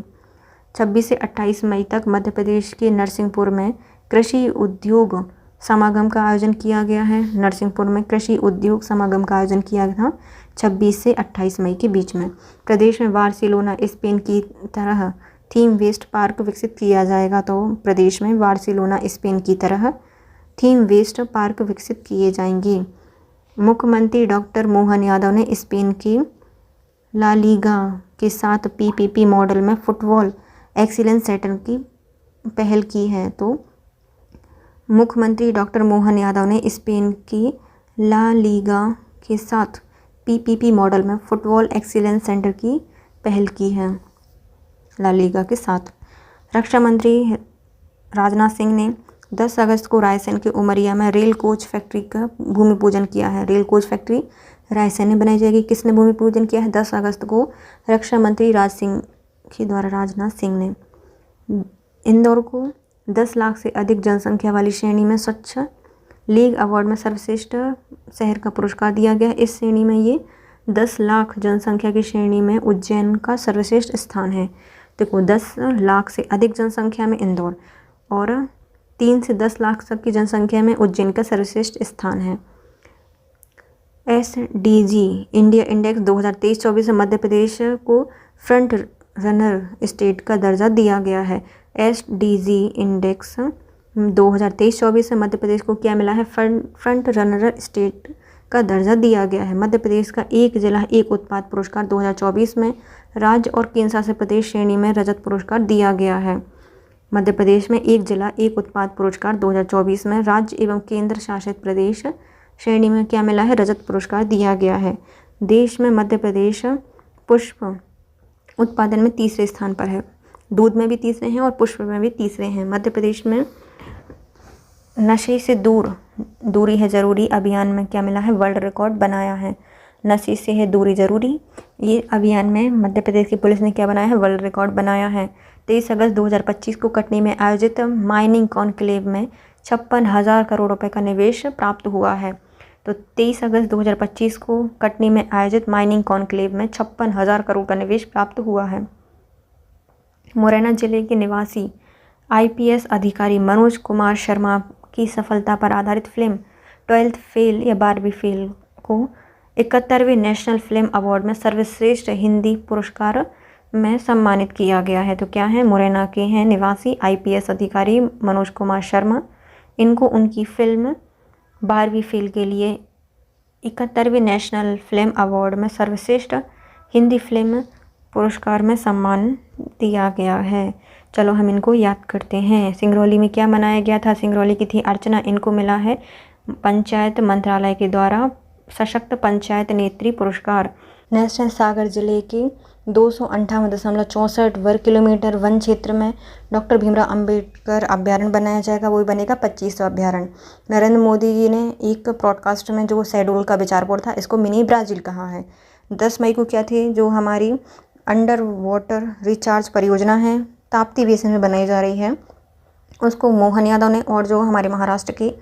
26 से 28 मई तक मध्य प्रदेश के नरसिंहपुर में कृषि उद्योग समागम का आयोजन किया गया है। नरसिंहपुर में कृषि उद्योग समागम का आयोजन किया गया था 26 से 28 मई के बीच में। प्रदेश में बार्सिलोना स्पेन की तरह थीम वेस्ट पार्क विकसित किया जाएगा। तो प्रदेश में बार्सिलोना स्पेन की तरह थीम वेस्ट पार्क विकसित किए जाएंगे। मुख्यमंत्री डॉक्टर मोहन यादव ने स्पेन की ला लीगा के साथ पीपीपी मॉडल में फुटबॉल एक्सीलेंस सेंटर की पहल की है। तो मुख्यमंत्री डॉक्टर मोहन यादव ने स्पेन की ला लीगा के साथ पीपीपी मॉडल में फुटबॉल एक्सीलेंस सेंटर की पहल की है ला लीगा के साथ। रक्षा मंत्री राजनाथ सिंह ने 10 अगस्त को रायसेन के उमरिया में रेल कोच फैक्ट्री का भूमि पूजन किया है। रेल कोच फैक्ट्री रायसेन में बनाई जाएगी। किसने भूमि पूजन किया है? 10 अगस्त को रक्षा मंत्री राजनाथ सिंह ने। इंदौर को 10 लाख से अधिक जनसंख्या वाली श्रेणी में स्वच्छ लीग अवार्ड में सर्वश्रेष्ठ शहर का पुरस्कार दिया गया है। इस श्रेणी में ये 10 लाख जनसंख्या की श्रेणी में उज्जैन का सर्वश्रेष्ठ स्थान है। देखो, 10 लाख से अधिक जनसंख्या में इंदौर और 3 से 10 लाख तक की जनसंख्या में उज्जैन का सर्वश्रेष्ठ स्थान है। SDG इंडिया इंडेक्स 2023-24 में मध्य प्रदेश को फ्रंट रनर स्टेट का दर्जा दिया गया है। SDG इंडेक्स 2023-24 में मध्य प्रदेश को क्या मिला है? फ्रंट रनर स्टेट का दर्जा दिया गया है। मध्य प्रदेश का एक जिला एक उत्पाद पुरस्कार 2024 में राज्य और केंद्र शासित प्रदेश श्रेणी में रजत पुरस्कार दिया गया है। मध्य प्रदेश में एक जिला एक उत्पाद पुरस्कार 2024 में राज्य एवं केंद्र शासित प्रदेश श्रेणी में क्या मिला है? रजत पुरस्कार दिया गया है। देश में मध्य प्रदेश पुष्प उत्पादन में तीसरे स्थान पर है। दूध में भी तीसरे हैं और पुष्प में भी तीसरे हैं। मध्य प्रदेश में नशे से दूरी है ज़रूरी अभियान में क्या मिला है? वर्ल्ड रिकॉर्ड बनाया है। नशे से है दूरी ज़रूरी, ये अभियान में मध्य प्रदेश की पुलिस ने क्या बनाया है? वर्ल्ड रिकॉर्ड बनाया है। 23 अगस्त 2025 को कटनी में आयोजित माइनिंग कॉन्क्लेव में 56,000 करोड़ रुपए का निवेश प्राप्त हुआ है। तो 23 अगस्त 2025 को कटनी में आयोजित माइनिंग कॉन्क्लेव में 56,000 करोड़ का निवेश प्राप्त हुआ है। मुरैना जिले के निवासी IPS अधिकारी मनोज कुमार शर्मा की सफलता पर आधारित फिल्म 12th फेल या 12वीं फेल को 71वें नेशनल फिल्म अवार्ड में सर्वश्रेष्ठ हिंदी पुरस्कार में सम्मानित किया गया है। तो क्या है? मुरैना के हैं निवासी IPS अधिकारी मनोज कुमार शर्मा। इनको उनकी फिल्म 12वीं फेल के लिए 71वें नेशनल फिल्म अवार्ड में सर्वश्रेष्ठ हिंदी फिल्म पुरस्कार में सम्मान दिया गया है। चलो हम इनको याद करते हैं। सिंगरौली में क्या मनाया गया था? सिंगरौली की थी अर्चना, इनको मिला है पंचायत मंत्रालय के द्वारा सशक्त पंचायत नेत्री पुरस्कार। नेशनल सागर जिले के 258.64 वर्ग किलोमीटर वन क्षेत्र में डॉक्टर भीमराव अंबेडकर अभ्यारण्य बनाया जाएगा, वो भी बनेगा 25वां अभ्यारण्य। नरेंद्र मोदी जी ने एक ब्रॉडकास्ट में जो शहडोल का विचारपुर था, इसको मिनी ब्राज़ील कहा है। 10 मई को क्या थी, जो हमारी अंडर वाटर रिचार्ज परियोजना है ताप्ती बेसिन में बनाई जा रही है, उसको मोहन यादव ने और जो हमारे महाराष्ट्र के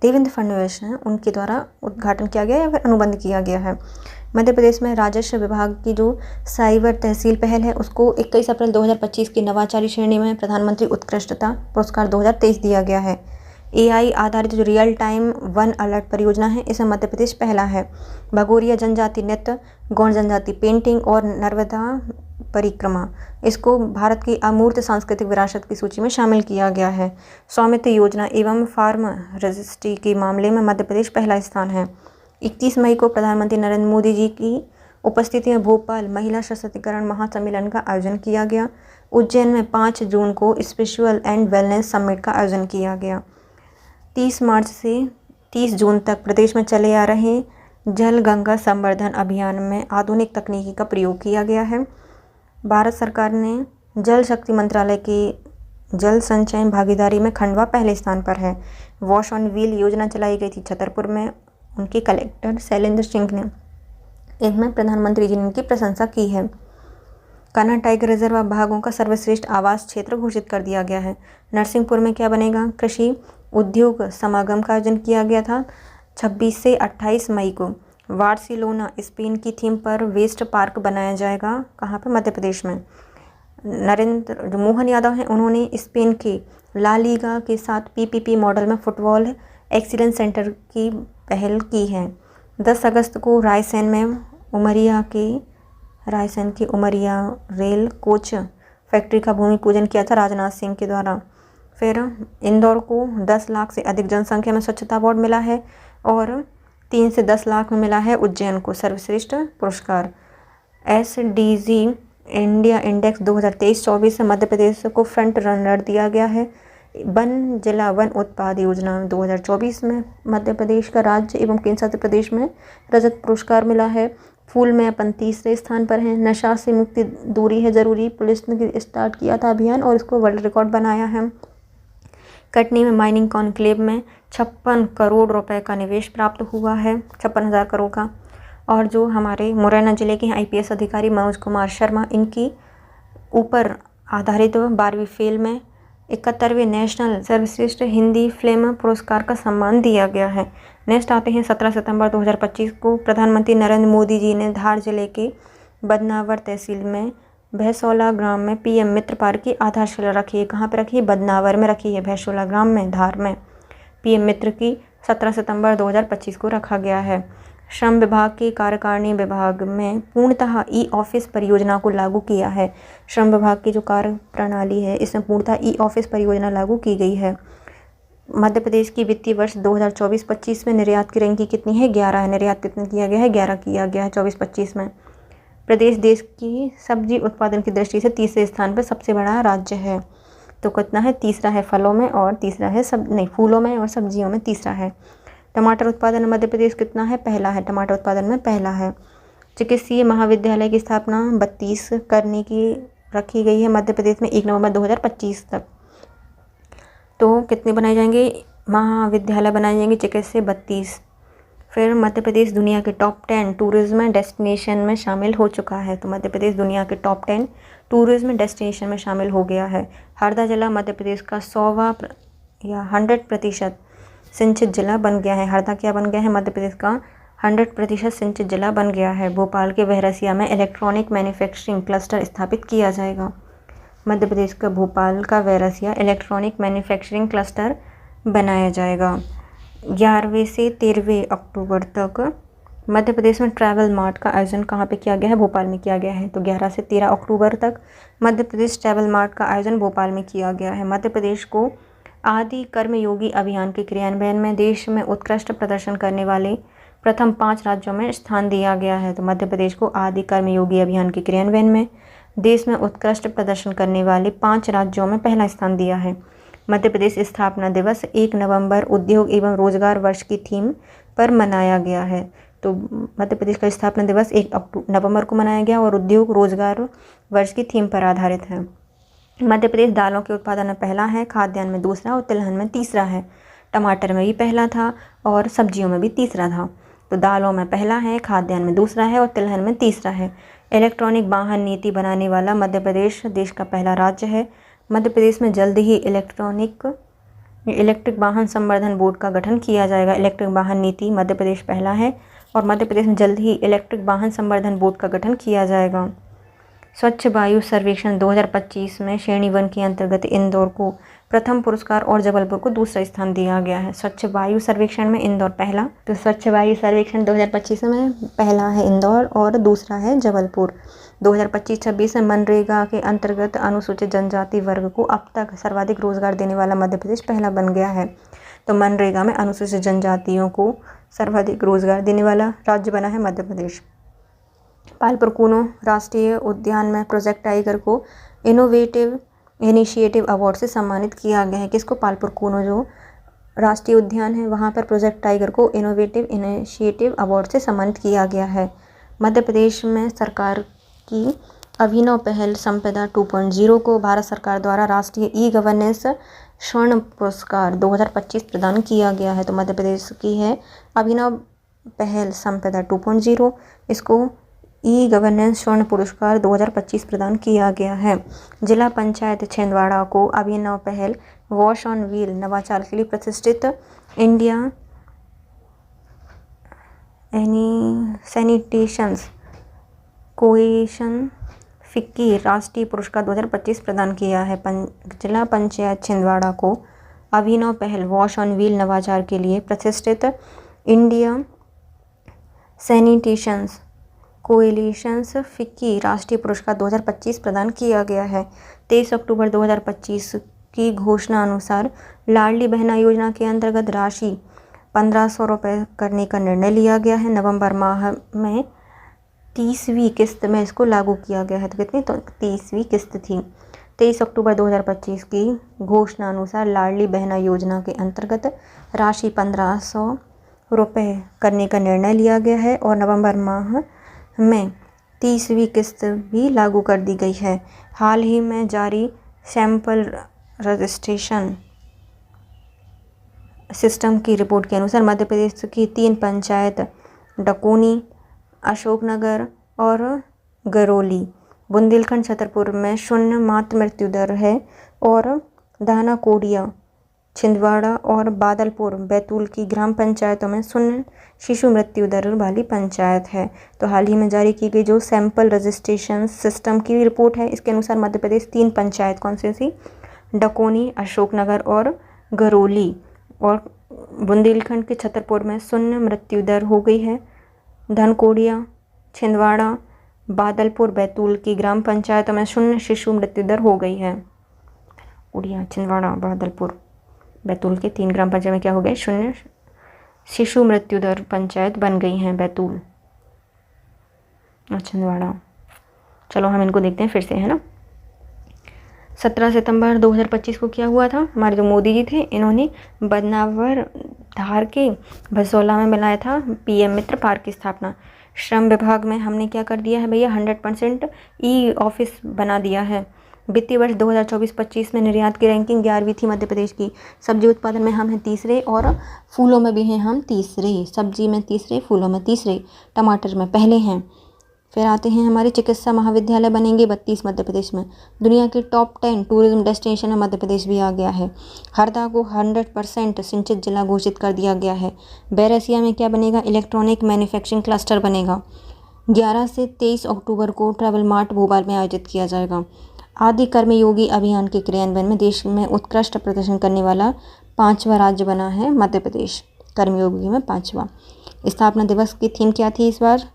देवेंद्र फडणवीस हैं उनके द्वारा उद्घाटन किया गया या फिर अनुबंध किया गया है। मध्य प्रदेश में राजस्व विभाग की जो साइबर तहसील पहल है उसको 21 अप्रैल 2025 की नवाचारी श्रेणी में प्रधानमंत्री उत्कृष्टता पुरस्कार 2023 दिया गया है। AI आधारित जो रियल टाइम वन अलर्ट परियोजना है, इसमें मध्य प्रदेश पहला है। भगोरिया जनजाति नृत्य, गौड़ जनजाति पेंटिंग और नर्मदा परिक्रमा, इसको भारत की अमूर्त सांस्कृतिक विरासत की सूची में शामिल किया गया है। स्वामित्व योजना एवं फार्म रजिस्ट्री के मामले में मध्य प्रदेश पहला स्थान है। 31 मई को प्रधानमंत्री नरेंद्र मोदी जी की उपस्थिति में भोपाल महिला सशक्तिकरण महासम्मेलन का आयोजन किया गया। उज्जैन में 5 जून को स्पिरिचुअल एंड वेलनेस समिट का आयोजन किया गया। 30 मार्च से 30 जून तक प्रदेश में चले आ रहे जल गंगा संवर्धन अभियान में आधुनिक तकनीकी का प्रयोग किया गया है। भारत सरकार ने जल शक्ति मंत्रालय की जल संचयन भागीदारी में खंडवा पहले स्थान पर है। वॉश ऑन व्हील योजना चलाई गई थी छतरपुर में, उनके कलेक्टर शैलेंद्र सिंह ने इनमें प्रधानमंत्री जी ने इनकी प्रशंसा की है। कान्हा टाइगर रिजर्व भागों का सर्वश्रेष्ठ आवास क्षेत्र घोषित कर दिया गया है। नरसिंहपुर में क्या बनेगा, कृषि उद्योग समागम का आयोजन किया गया था 26 से 28 मई को। बार्सिलोना स्पेन की थीम पर वेस्ट पार्क बनाया जाएगा, कहाँ पे, मध्य प्रदेश में। जो मोहन यादव हैं उन्होंने स्पेन के ला लीगा के साथ PPP मॉडल में फुटबॉल एक्सीलेंस सेंटर की पहल की है। 10 अगस्त को रायसेन की उमरिया रेल कोच फैक्ट्री का भूमि पूजन किया था राजनाथ सिंह के द्वारा। फिर इंदौर को 10 लाख से अधिक जनसंख्या में स्वच्छता अवार्ड मिला है और 3 से 10 लाख में मिला है उज्जैन को सर्वश्रेष्ठ पुरस्कार। SDG इंडिया इंडेक्स 2023-24 में मध्य प्रदेश को फ्रंट रनर दिया गया है। वन जिला वन उत्पाद योजना 2024 में मध्य प्रदेश का राज्य एवं केंद्र शासित प्रदेश में रजत पुरस्कार मिला है। फूल में अपन 3रे स्थान पर हैं। नशा से मुक्ति दूरी है ज़रूरी, पुलिस ने स्टार्ट किया था अभियान और इसको वर्ल्ड रिकॉर्ड बनाया है। कटनी में माइनिंग कॉन्क्लेव में 56 करोड़ रुपए का निवेश प्राप्त हुआ है, 56,000 करोड़ का। और जो हमारे मुरैना जिले के IPS अधिकारी मनोज कुमार शर्मा, इनकी ऊपर आधारित 12वीं फेल में 71वें नेशनल सर्वश्रेष्ठ हिंदी फिल्म पुरस्कार का सम्मान दिया गया है। नेक्स्ट आते हैं 17 सितंबर 2025 को प्रधानमंत्री नरेंद्र मोदी जी ने धार जिले के बदनावर तहसील में भैंसोला ग्राम में PM मित्र पार्क की आधारशिला रखी है। कहाँ पर रखी है, बदनावर में रखी है, भैंसोला ग्राम में, धार में। PM मित्र की 17 सितंबर 2025 को रखा गया है। श्रम विभाग की कार्यकारिणी विभाग में पूर्णतः E-ऑफिस परियोजना को लागू किया है। श्रम विभाग की जो कार्य प्रणाली है इसमें पूर्णतः E-ऑफिस परियोजना लागू की गई है। मध्य प्रदेश की वित्तीय वर्ष 2024-25 में निर्यात की रैंकिंग कितनी है, 11 है। निर्यात कितना किया गया है, 11 किया गया है 24-25 में। प्रदेश देश की सब्जी उत्पादन की दृष्टि से 3रे स्थान पर सबसे बड़ा राज्य है। तो कितना है, 3रा है फलों में और 3रा है फूलों में और सब्जियों में 3रा है। टमाटर उत्पादन में मध्य प्रदेश कितना है, पहला है, टमाटर उत्पादन में पहला है। चिकित्सीय महाविद्यालय की स्थापना 32 करने की रखी गई है मध्य प्रदेश में 1 नवंबर 2025 तक। तो कितने बनाए जाएंगे, महाविद्यालय बनाए जाएंगे चिकित्सीय 32। फिर मध्य प्रदेश दुनिया के टॉप 10 टूरिज्म डेस्टिनेशन में शामिल हो चुका है। तो मध्य प्रदेश दुनिया के टॉप 10 टूरिज्म डेस्टिनेशन में शामिल हो गया है। हरदा जिला मध्य प्रदेश का 100% सिंचित जिला बन गया है। हरदा क्या बन गया है, मध्य प्रदेश का 100% सिंचित जिला बन गया है। भोपाल के बहरसिया में इलेक्ट्रॉनिक मैन्युफैक्चरिंग क्लस्टर स्थापित किया जाएगा। मध्य प्रदेश का भोपाल का बहरसिया इलेक्ट्रॉनिक मैन्युफैक्चरिंग क्लस्टर बनाया जाएगा। 11वें से 13वें अक्टूबर तक मध्य प्रदेश में ट्रैवल मार्ट का आयोजन कहाँ पे किया गया है, भोपाल में किया गया है। तो 11 से 13 अक्टूबर तक मध्य प्रदेश ट्रैवल मार्ट का आयोजन भोपाल में किया गया है। मध्य प्रदेश को आदि कर्मयोगी अभियान के क्रियान्वयन में देश में उत्कृष्ट प्रदर्शन करने वाले प्रथम 5 राज्यों में स्थान दिया गया है। तो मध्य प्रदेश को आदि कर्मयोगी अभियान के क्रियान्वयन में देश में उत्कृष्ट प्रदर्शन करने वाले 5 राज्यों में पहला स्थान दिया है। मध्य प्रदेश स्थापना दिवस 1 नवंबर उद्योग एवं रोजगार वर्ष की थीम पर मनाया गया है। तो मध्य प्रदेश का स्थापना दिवस 1 नवंबर को मनाया गया और उद्योग रोजगार वर्ष की थीम पर आधारित है। मध्य प्रदेश दालों के उत्पादन में पहला है, खाद्यान्न में दूसरा और तिलहन में तीसरा है। टमाटर में भी पहला था और सब्जियों में भी तीसरा था। तो दालों में पहला है, खाद्यान्न में दूसरा है और तिलहन में तीसरा है। इलेक्ट्रॉनिक वाहन नीति बनाने वाला मध्य प्रदेश देश का पहला राज्य है। मध्य प्रदेश में जल्द ही इलेक्ट्रिक वाहन संवर्धन बोर्ड का गठन किया जाएगा। इलेक्ट्रिक वाहन नीति मध्य प्रदेश पहला है और मध्य प्रदेश में जल्द ही इलेक्ट्रिक वाहन संवर्धन बोर्ड का गठन किया जाएगा। स्वच्छ वायु सर्वेक्षण 2025 में श्रेणी 1 के अंतर्गत इंदौर को प्रथम पुरस्कार और जबलपुर को दूसरा स्थान दिया गया है। स्वच्छ वायु सर्वेक्षण में इंदौर पहला। तो स्वच्छ वायु सर्वेक्षण 2025 में पहला है इंदौर और दूसरा है जबलपुर। 2025-26 में मनरेगा के अंतर्गत अनुसूचित जनजाति वर्ग को अब तक सर्वाधिक रोजगार देने वाला मध्य प्रदेश पहला बन गया है। तो मनरेगा में अनुसूचित जनजातियों को सर्वाधिक रोजगार देने वाला राज्य बना है मध्य प्रदेश। पालपुर कूनो राष्ट्रीय उद्यान में प्रोजेक्ट टाइगर को इनोवेटिव इनिशिएटिव अवार्ड से सम्मानित किया गया है। किसको? पालपुर कूनो जो राष्ट्रीय उद्यान है वहाँ पर प्रोजेक्ट टाइगर को इनोवेटिव इनिशिएटिव अवार्ड से सम्मानित किया गया है। मध्य प्रदेश में सरकार की अभिनव पहल संपदा 2.0 को भारत सरकार द्वारा राष्ट्रीय ई गवर्नेंस स्वर्ण पुरस्कार 2025 प्रदान किया गया है। तो मध्य प्रदेश की है अभिनव पहल संपदा 2.0, इसको ई गवर्नेंस स्वर्ण पुरस्कार 2025 प्रदान किया गया है। जिला पंचायत छिंदवाड़ा को अभिनव पहल वॉश ऑन व्हील नवाचार के लिए प्रतिष्ठित इंडिया सैनिटेशंस कोएशन फिक्की राष्ट्रीय पुरस्कार 2025 प्रदान किया है। जिला पंचायत छिंदवाड़ा को अभिनव पहल वॉश ऑन व्हील नवाचार के लिए प्रतिष्ठित इंडिया सैनिटेशंस कोएलिशंस फिक्की राष्ट्रीय पुरस्कार 2025 प्रदान किया गया है। 23 अक्टूबर 2025 की घोषणा अनुसार लाडली बहना योजना के अंतर्गत राशि 1500 रुपये करने का निर्णय लिया गया है। नवंबर माह में 30वीं किस्त में इसको लागू किया गया है। तो कितनी? तो 30वीं किस्त थी। 23 अक्टूबर 2025 की घोषणा अनुसार लाडली बहना योजना के अंतर्गत राशि 1500 रुपये करने का निर्णय लिया गया है और नवंबर माह में 30वीं किस्त भी लागू कर दी गई है। हाल ही में जारी सैंपल रजिस्ट्रेशन सिस्टम की रिपोर्ट के अनुसार मध्य प्रदेश की 3 पंचायत डकोनी, अशोकनगर और गरौली, बुंदेलखंड छतरपुर में 0 मातृ मृत्यु दर है और दानाकोड़िया, छिंदवाड़ा और बादलपुर बैतूल की ग्राम पंचायतों में 0 शिशु मृत्यु दर वाली पंचायत है। तो हाल ही में जारी की गई जो सैंपल रजिस्ट्रेशन सिस्टम की रिपोर्ट है, इसके अनुसार मध्य प्रदेश 3 पंचायत कौन सी? डकोनी, अशोकनगर और गरौली और बुंदेलखंड के छतरपुर में 0 मृत्यु दर हो गई है। धनकोड़िया, छिंदवाड़ा, बादलपुर बैतूल की ग्राम पंचायतों में 0 शिशु मृत्यु दर हो गई है। उड़िया, छिंदवाड़ा, बादलपुर बैतूल के 3 ग्राम पंचायत में क्या हो गए? 0 शिशु मृत्यु दर पंचायत बन गई हैं बैतूल और छिंदवाड़ा। चलो हम इनको देखते हैं फिर से, है ना। 17 सितंबर 2025 को क्या हुआ था? हमारे जो मोदी जी थे इन्होंने बदनावर धार के भसौला में बनाया था PM मित्र पार्क की स्थापना। श्रम विभाग में हमने क्या कर दिया है भैया? 100% ई ऑफिस बना दिया है। वित्तीय वर्ष 2024-25 में निर्यात की रैंकिंग 11वीं थी मध्य प्रदेश की। सब्जी उत्पादन में हम हैं तीसरे और फूलों में भी हैं हम तीसरे। सब्जी में तीसरे, फूलों में तीसरे, टमाटर में पहले हैं। फिर आते हैं हमारे चिकित्सा महाविद्यालय बनेंगे 32 मध्य प्रदेश में। दुनिया के टॉप 10 टूरिज्म डेस्टिनेशन में मध्य प्रदेश भी आ गया है। हरदा को 100% सिंचित जिला घोषित कर दिया गया है। बैरसिया में क्या बनेगा? इलेक्ट्रॉनिक मैन्युफैक्चरिंग क्लस्टर बनेगा। 11 से 23 अक्टूबर को ट्रैवल मार्ट भोपाल में आयोजित किया जाएगा। आदि कर्मयोगी अभियान के क्रियान्वयन में देश में उत्कृष्ट प्रदर्शन करने वाला 5वां राज्य बना है मध्य प्रदेश। कर्मयोगी में 5वां। स्थापना दिवस की थीम क्या थी इस बार?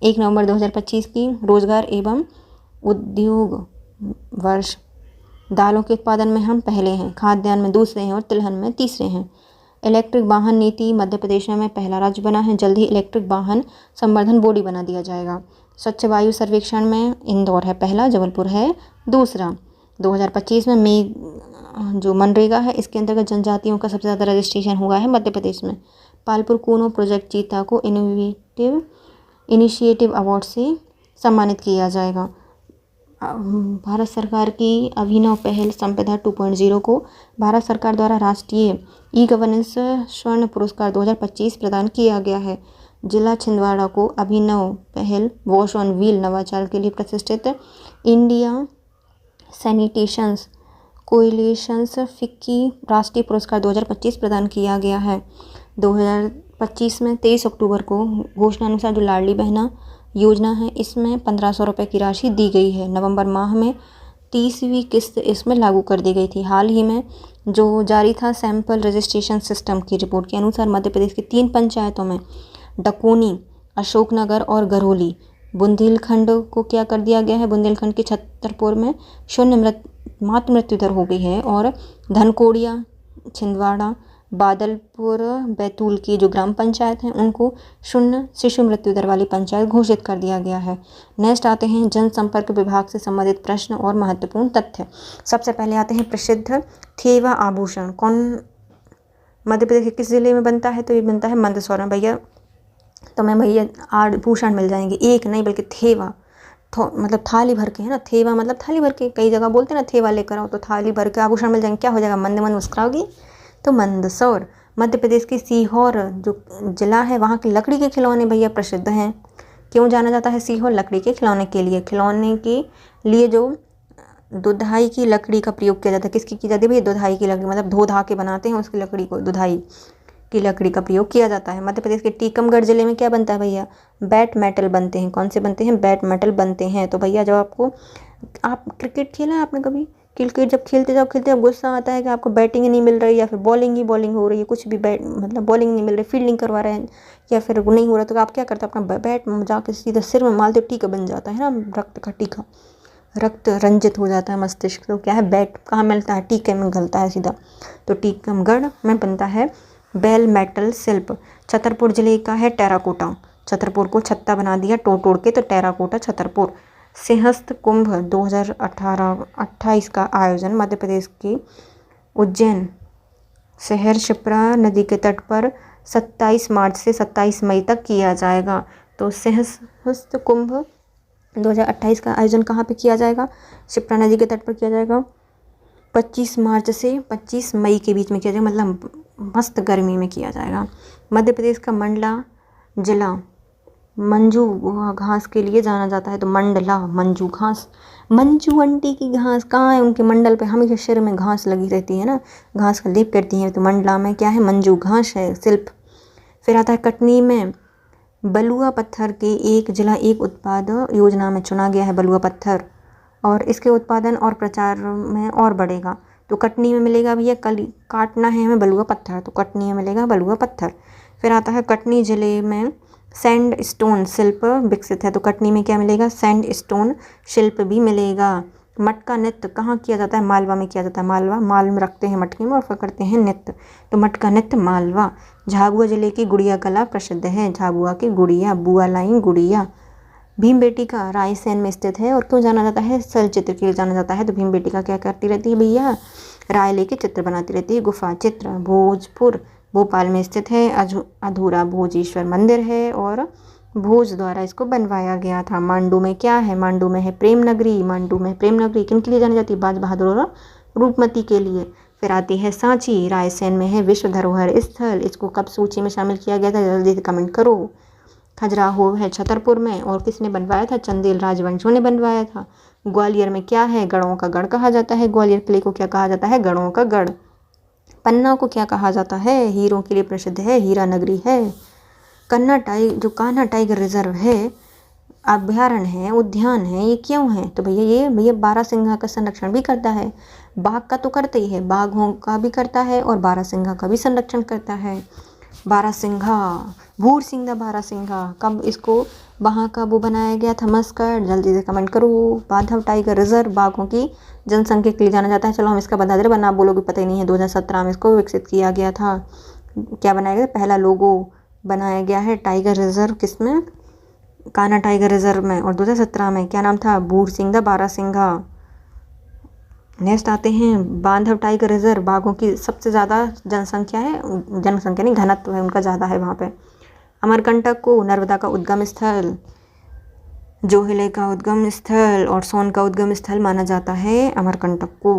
1 नवंबर 2025 की रोजगार एवं उद्योग वर्ष। दालों के उत्पादन में हम पहले हैं, खाद्यान्न में दूसरे हैं और तिलहन में तीसरे हैं। इलेक्ट्रिक वाहन नीति मध्य प्रदेश में पहला राज्य बना है। जल्द ही इलेक्ट्रिक वाहन संवर्धन बोर्ड ही बना दिया जाएगा। स्वच्छ वायु सर्वेक्षण में इंदौर है पहला, जबलपुर है दूसरा। 2025 में जो मनरेगा है इसके अंतर्गत जनजातियों का सबसे ज़्यादा रजिस्ट्रेशन हुआ है मध्य प्रदेश में। पालपुर कूनो प्रोजेक्ट चीता को इनिशिएटिव अवार्ड से सम्मानित किया जाएगा। भारत सरकार की अभिनव पहल संपदा 2.0 को भारत सरकार द्वारा राष्ट्रीय ई गवर्नेंस स्वर्ण पुरस्कार 2025 प्रदान किया गया है। जिला छिंदवाड़ा को अभिनव पहल वॉश ऑन व्हील नवाचार के लिए प्रतिष्ठित इंडिया सैनिटेशंस कोएलिशंस फिक्की राष्ट्रीय पुरस्कार 2025 प्रदान किया गया है। 2025 में 23 अक्टूबर को घोषणानुसार जो लाडली बहना योजना है इसमें 1500 रुपये की राशि दी गई है। नवंबर माह में 30वीं किस्त इसमें लागू कर दी गई थी। हाल ही में जो जारी था सैंपल रजिस्ट्रेशन सिस्टम की रिपोर्ट के अनुसार मध्य प्रदेश की 3 पंचायतों में डकोनी, अशोकनगर और गरौली, बुंदेलखंड को क्या कर दिया गया है, बुंदेलखंड के छतरपुर में शून्य मातृ मृत्यु दर हो गई है और धनकोड़िया, छिंदवाड़ा, बादलपुर, बैतूल की जो ग्राम पंचायत हैं उनको शून्य शिशु मृत्यु दर वाली पंचायत घोषित कर दिया गया है। नेक्स्ट आते हैं जनसंपर्क विभाग से संबंधित प्रश्न और महत्वपूर्ण तथ्य। सबसे पहले आते हैं प्रसिद्ध थेवा आभूषण कौन मध्य प्रदेश के किस जिले में बनता है, तो ये बनता है मंदसौर में। भैया तो मैं भैया आभूषण मिल जाएंगे, एक नहीं बल्कि थेवा मतलब थाली भर के है ना, थेवा मतलब थाली भर के, कई जगह बोलते हैं ना थेवा लेकर आओ, तो थाली भर के आभूषण मिल जाएंगे। क्या हो जाएगा, मंद मंद मुस्कुराओगी तो मंदसौर। मध्य प्रदेश की सीहोर जो जिला है वहाँ के लकड़ी के खिलौने भैया प्रसिद्ध हैं। क्यों जाना जाता है सीहोर, लकड़ी के खिलौने के लिए। खिलौने के लिए जो दुधाई की लकड़ी का प्रयोग किया जाता है, किसकी की जाती है भैया, दुधाई की लकड़ी, मतलब धो धा के बनाते हैं उसकी लकड़ी को, दुधाई की लकड़ी का प्रयोग किया जाता है। मध्य प्रदेश के टीकमगढ़ जिले में क्या बनता है भैया, बैट मेटल बनते हैं। कौन से बनते हैं, बैट मेटल बनते हैं। तो भैया जब आप क्रिकेट खेला है आपने कभी, क्रिकेट जब खेलते जब गुस्सा आता है कि आपको बैटिंग नहीं मिल रही या फिर बॉलिंग हो रही है, कुछ भी मतलब बॉलिंग नहीं मिल रही, फील्डिंग करवा रहे हैं या फिर नहीं हो रहा, तो आप क्या करते हो, अपना बैट जाके सीधा सिर में मारते, टीका बन जाता है ना, रक्त का टीका, रक्त रंजित हो जाता है मस्तिष्क। तो क्या है, बैट कहाँ मिलता है, टीके में गलता है सीधा। तो टीकमगढ़ में बनता है बेल मेटल शिल्प। छतरपुर जिले का है टेराकोटा, छतरपुर को छत्ता बना दिया तोड़ के, तो टेराकोटा छतरपुर। सिंहस्थ कुंभ 2028 का आयोजन मध्य प्रदेश के उज्जैन शहर शिप्रा नदी के तट पर 27 मार्च से 27 मई तक किया जाएगा। तो सिंहस्थ कुंभ 2028 का आयोजन कहाँ पे किया जाएगा, शिप्रा नदी के तट पर किया जाएगा। 25 मार्च से 25 मई के बीच में किया जाएगा, मतलब मस्त गर्मी में किया जाएगा। मध्य प्रदेश का मंडला जिला मंजू घास के लिए जाना जाता है। तो मंडला मंजू घास, मंजू आंटी की घास कहाँ है, उनके मंडल पे हमेशा सिर में घास लगी रहती है ना, घास का लेप करती हैं। तो मंडला में क्या है, मंजू घास है शिल्प। फिर आता है कटनी में बलुआ पत्थर के एक जिला एक उत्पाद योजना में चुना गया है बलुआ पत्थर, और इसके उत्पादन और प्रचार में और बढ़ेगा। तो कटनी में मिलेगा भैया, कल काटना है हमें बलुआ पत्थर, तो कटनी में मिलेगा बलुआ पत्थर। फिर आता है कटनी जिले में सैंड स्टोन शिल्प विकसित है। तो कटनी में क्या मिलेगा, सैंड स्टोन शिल्प भी मिलेगा। मटका नृत्य कहाँ किया जाता है, मालवा में किया जाता है। मालवा माल में रखते हैं मटके में और फिर करते हैं नृत्य, तो मटका नृत्य मालवा। झाबुआ जिले की गुड़िया कला प्रसिद्ध है, झाबुआ की गुड़िया, बुआ लाई गुड़िया। भीमबेटिका रायसेन में स्थित है और क्यों जाना जाता है, सल चित्र के लिए जाना जाता है। तो भीमबेटिका क्या करती रहती है भैया, राय लेके चित्र बनाती रहती है। गुफा चित्र भोजपुर भोपाल में स्थित है, अधूरा भोजेश्वर मंदिर है और भोज द्वारा इसको बनवाया गया था। मांडू में क्या है, मांडू में है प्रेम नगरी, मांडू में प्रेम नगरी किन के लिए जानी जाती है, बाज बहादुर और रूपमती के लिए। फिर आती है सांची, रायसेन में है विश्व धरोहर स्थल, इसको कब सूची में शामिल किया गया था, जल्दी से कमेंट करो। खजुराहो है छतरपुर में और किसने बनवाया था, चंदेल राजवंशियों ने बनवाया था। ग्वालियर में क्या है, गढ़ों का गढ़ कहा जाता है, ग्वालियर किले को क्या कहा जाता है, गढ़ों का गढ़। पन्ना को क्या कहा जाता है, हीरों के लिए प्रसिद्ध है, हीरा नगरी है। कान्हा टाइगर रिजर्व है, अभ्यारण्य है, उद्यान है, ये क्यों है, तो भैया बारहसिंघा का संरक्षण भी करता है। बाघ का तो करता ही है, बाघों का भी करता है और बारहसिंघा का भी संरक्षण करता है। बारहसिंघा भूरसिंघा बारहसिंघा, कब इसको वहाँ का वो बनाया गया था मस्कट, जल्दी से कमेंट करो। बाघव टाइगर रिजर्व बाघों की जनसंख्या के लिए जाना जाता है। चलो हम इसका बता दे रहे, वरना आप बोलोगे पता ही नहीं है। 2017 में इसको विकसित किया गया था। क्या बनाया गया, पहला लोगो बनाया गया है टाइगर रिजर्व, किसमें, कान्हा टाइगर रिजर्व में। और 2017 में क्या नाम था, भूरसिंघा बारहसिंघा। नेक्स्ट आते हैं बांधव टाइगर रिजर्व। बाघों की सबसे ज़्यादा जनसंख्या है, जनसंख्या नहीं घनत्व है उनका ज़्यादा है वहाँ पे। अमरकंटक को नर्मदा का उद्गम स्थल, जोहिले का उद्गम स्थल और सोन का उद्गम स्थल माना जाता है अमरकंटक को।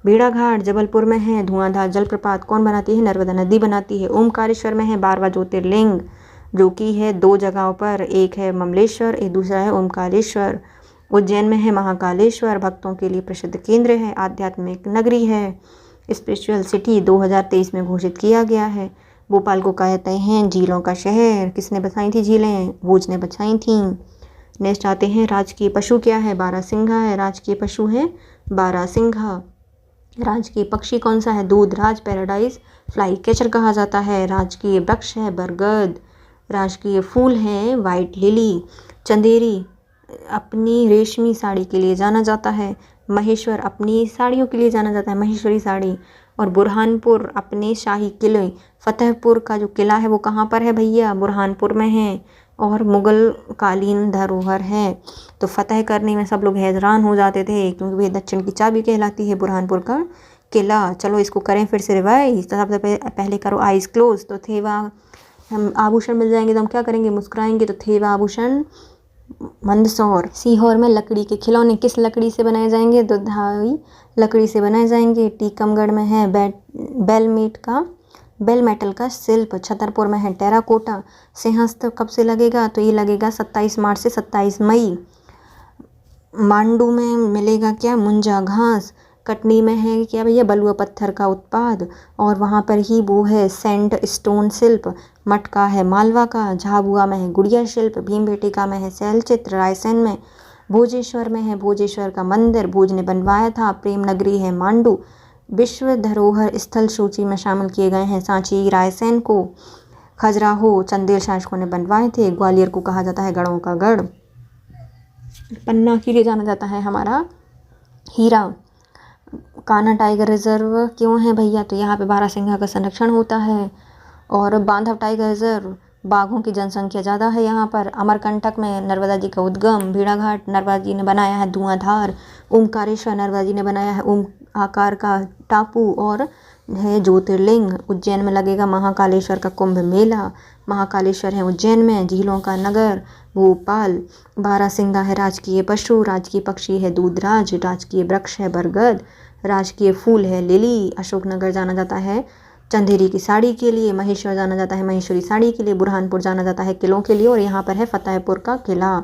भेड़ाघाट जबलपुर में है। धुआंधार जलप्रपात कौन बनाती है? नर्मदा नदी बनाती है। ओमकारेश्वर में है 12वां ज्योतिर्लिंग, जो कि है 2 जगहों पर, एक है ममलेश्वर, एक दूसरा है ओमकारेश्वर। उज्जैन में है महाकालेश्वर, भक्तों के लिए प्रसिद्ध केंद्र है, आध्यात्मिक नगरी है, स्पिरिचुअल सिटी 2023 में घोषित किया गया है। भोपाल को कहते हैं झीलों का शहर। किसने बसाई थी झीलें? भोज ने बसाई थी। नेक्स्ट आते हैं राजकीय पशु क्या है? बारहसिंघा है राजकीय पशु है, बारहसिंघा। राजकीय पक्षी कौन सा है? दूधराज पैराडाइज फ्लाई कैचर कहा जाता है। राजकीय वृक्ष है बरगद। राजकीय फूल है वाइट लिली। चंदेरी अपनी रेशमी साड़ी के लिए जाना जाता है। महेश्वर अपनी साड़ियों के लिए जाना जाता है, महेश्वरी साड़ी। और बुरहानपुर अपने शाही किले। फतेहपुर का जो किला है वो कहाँ पर है भैया? बुरहानपुर में है और मुगल कालीन धरोहर है। तो फतह करने में सब लोग हैरान हो जाते थे, क्योंकि वे दक्षिण की चाबी कहलाती है बुरहानपुर का किला। चलो इसको करें फिर से रिवाइज। तो सबसे पहले करो आइज क्लोज। तो थेवा हम आभूषण मिल जाएंगे तो हम क्या करेंगे? मुस्कुराएंगे। तो थेवा आभूषण मंदसौर। सीहोर में लकड़ी के खिलौने किस लकड़ी से बनाए जाएंगे? दुधाई लकड़ी से बनाए जाएंगे। टीकमगढ़ में है बेल मेटल का शिल्प। छतरपुर में है टेराकोटा। सिंहस्थ कब से लगेगा? तो ये लगेगा 27 मार्च से 27 मई। मांडू में मिलेगा क्या? मुंजा घास। कटनी में है क्या भैया? बलुआ पत्थर का उत्पाद, और वहाँ पर ही वो है सैंड स्टोन शिल्प। मटका है मालवा का। झाबुआ में है गुड़िया शिल्प। भीमबेटका में है शैल चित्र। रायसेन में भोजेश्वर में है भोजेश्वर का मंदिर, भोज ने बनवाया था। प्रेम नगरी है मांडू। विश्व धरोहर स्थल सूची में शामिल किए गए हैं सांची रायसेन को। खजुराहो चंदेल शासकों ने बनवाए थे। ग्वालियर को कहा जाता है गढ़ों का गढ़। पन्ना के लिए जाना जाता है हमारा हीरा। कान्हा टाइगर रिजर्व क्यों है भैया? तो यहाँ पे बारहसिंघा का संरक्षण होता है। और बांधव टाइगर रिजर्व, बाघों की जनसंख्या ज़्यादा है यहाँ पर। अमरकंटक में नर्मदा जी का उद्गम। भेड़ाघाट नर्मदा जी ने बनाया है धुआंधार। ओमकारेश्वर नर्मदा जी ने बनाया है ओम आकार का टापू और है ज्योतिर्लिंग। उज्जैन में लगेगा महाकालेश्वर का कुंभ मेला। महाकालेश्वर है उज्जैन में। झीलों का नगर भोपाल। बारहसिंघा है राजकीय पशु। राजकीय पक्षी है दूधराज। राजकीय वृक्ष है बरगद। राजकीय फूल है लिली। अशोकनगर जाना जाता है चंदेरी की साड़ी के लिए। महेश्वर जाना जाता है महेश्वरी साड़ी के लिए। बुरहानपुर जाना जाता है किलों के लिए, और यहाँ पर है फतेहपुर का किला।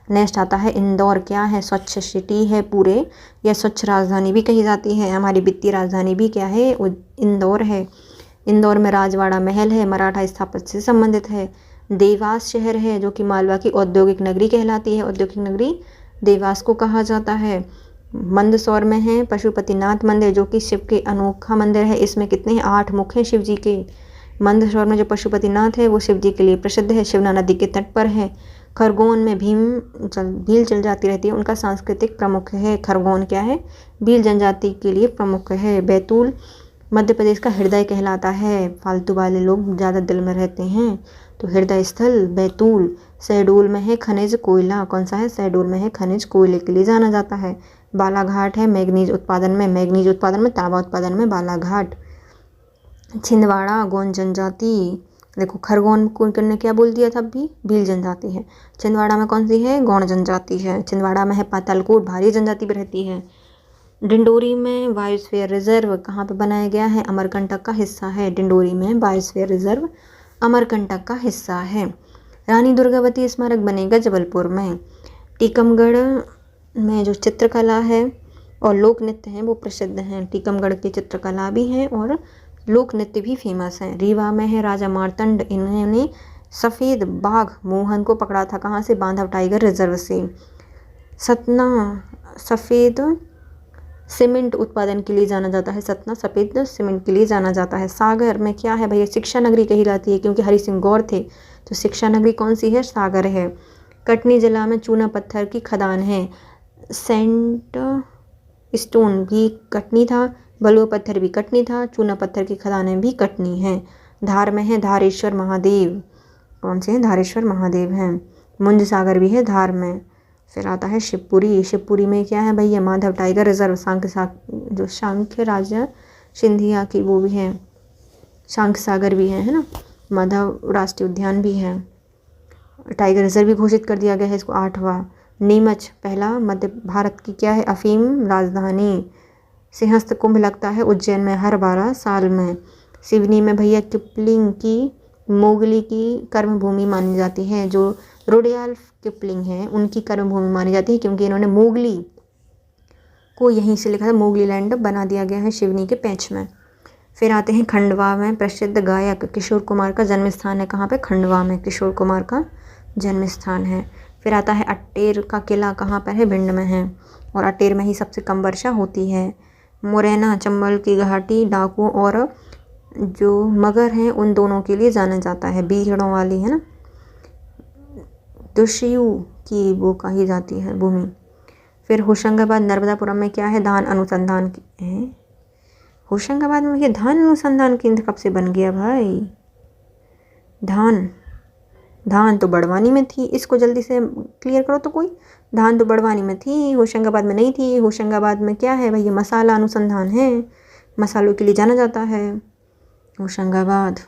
नेक्स्ट आता है इंदौर क्या है? स्वच्छ सिटी है पूरे, या स्वच्छ राजधानी भी कही जाती है। हमारी वित्तीय राजधानी भी क्या है? इंदौर है। इंदौर में राजवाड़ा महल है, मराठा स्थापत्य से संबंधित है। देवास शहर है जो कि मालवा की औद्योगिक नगरी कहलाती है। औद्योगिक नगरी देवास को कहा जाता है। मंदसौर में है पशुपतिनाथ मंदिर, जो कि शिव के अनोखा मंदिर है। इसमें कितने हैं? 8 मुख हैं शिव जी के। मंदसौर में जो पशुपतिनाथ है वो शिव जी के लिए प्रसिद्ध है, शिवना नदी के तट पर है। खरगोन में भील जनजाति रहती है, उनका सांस्कृतिक प्रमुख है। खरगोन क्या है? भील जनजाति के लिए प्रमुख है। बैतूल मध्य प्रदेश का हृदय कहलाता है। फालतू वाले लोग ज़्यादा दिल में रहते हैं, तो हृदय स्थल बैतूल। शहडोल में है खनिज कोयला। कौन सा है? शहडोल में है खनिज कोयले के लिए जाना जाता है। बालाघाट है मैग्नीज उत्पादन में तांबा उत्पादन में बालाघाट। छिंदवाड़ा गौंड जनजाति। देखो खरगोन को ने क्या बोल दिया था? भी भील जनजाति है। छिंदवाड़ा में कौन सी है? गौंड जनजाति है। छिंदवाड़ा में है पातालकोट, भारी जनजाति भी रहती है। डिंडोरी में बायोस्फीयर रिजर्व कहाँ पे बनाया गया है? अमरकंटक का हिस्सा है। डिंडोरी में बायोस्फीयर रिजर्व अमरकंटक का हिस्सा है। रानी दुर्गावती स्मारक बनेगा जबलपुर में। टीकमगढ़ में जो चित्रकला है और लोक नृत्य हैं वो प्रसिद्ध हैं। टीकमगढ़ की चित्रकला भी है और लोक नृत्य भी फेमस है। रीवा में है राजा मार्तंड, इन्होंने सफ़ेद बाघ मोहन को पकड़ा था। कहाँ से? बांधव टाइगर रिजर्व से। सतना सफ़ेद सीमेंट उत्पादन के लिए जाना जाता है। सतना सफ़ेद सीमेंट के लिए जाना जाता है। सागर में क्या है भैया? शिक्षा नगरी कही जाती है, क्योंकि हरि सिंह गौर थे, तो शिक्षा नगरी कौन सी है? सागर है। कटनी जिला में चूना पत्थर की खदान है। सेंट स्टोन भी कटनी था, बलुआ पत्थर भी कटनी था, चूना पत्थर की खदानें भी कटनी हैं। धार में है धारेश्वर महादेव। कौन से हैं? धारेश्वर महादेव हैं। मुंज सागर भी है धार में। फिर आता है शिवपुरी। शिवपुरी में क्या है भैया, माधव टाइगर रिजर्व, जो सांख्य राजा सिंधिया की वो भी है, शांख सागर भी है ना, माधव राष्ट्रीय उद्यान भी है, टाइगर रिजर्व भी घोषित कर दिया गया है इसको 8वां। नीमच पहला मध्य भारत की क्या है, अफीम राजधानी। सिंहस्थ कुंभ लगता है उज्जैन में हर 12 साल में। सिवनी में भैया किपलिंग की मोगली की कर्मभूमि मानी जाती है, जो रुडयाल्फ किपलिंग है उनकी कर्मभूमि मानी जाती है, क्योंकि इन्होंने मोगली को यहीं से लिखा था, मोगली लैंड बना दिया गया है सिवनी के पेंच में। फिर आते हैं खंडवा में, प्रसिद्ध गायक किशोर कुमार का जन्म स्थान है, कहाँ पे, खंडवा में किशोर कुमार का जन्म स्थान है। फिर आता है अटेर का किला, कहाँ पर है, भिंड में है, और अटेर में ही सबसे कम वर्षा होती है। मुरैना चंबल की घाटी डाकुओं और जो मगर हैं उन दोनों के लिए जाना जाता है, बीहड़ों वाली है ना, दुष्यू की वो कही जाती है भूमि। फिर होशंगाबाद नर्मदापुरम में क्या है, धान अनुसंधान है। होशंगाबाद में ये धान अनुसंधान केंद्र कब से बन गया भाई, धान तो बड़वानी में थी, इसको जल्दी से क्लियर करो तो कोई। धान तो बड़वानी में थी, होशंगाबाद में नहीं थी। होशंगाबाद में क्या है भैया, मसाला अनुसंधान है, मसालों के लिए जाना जाता है होशंगाबाद,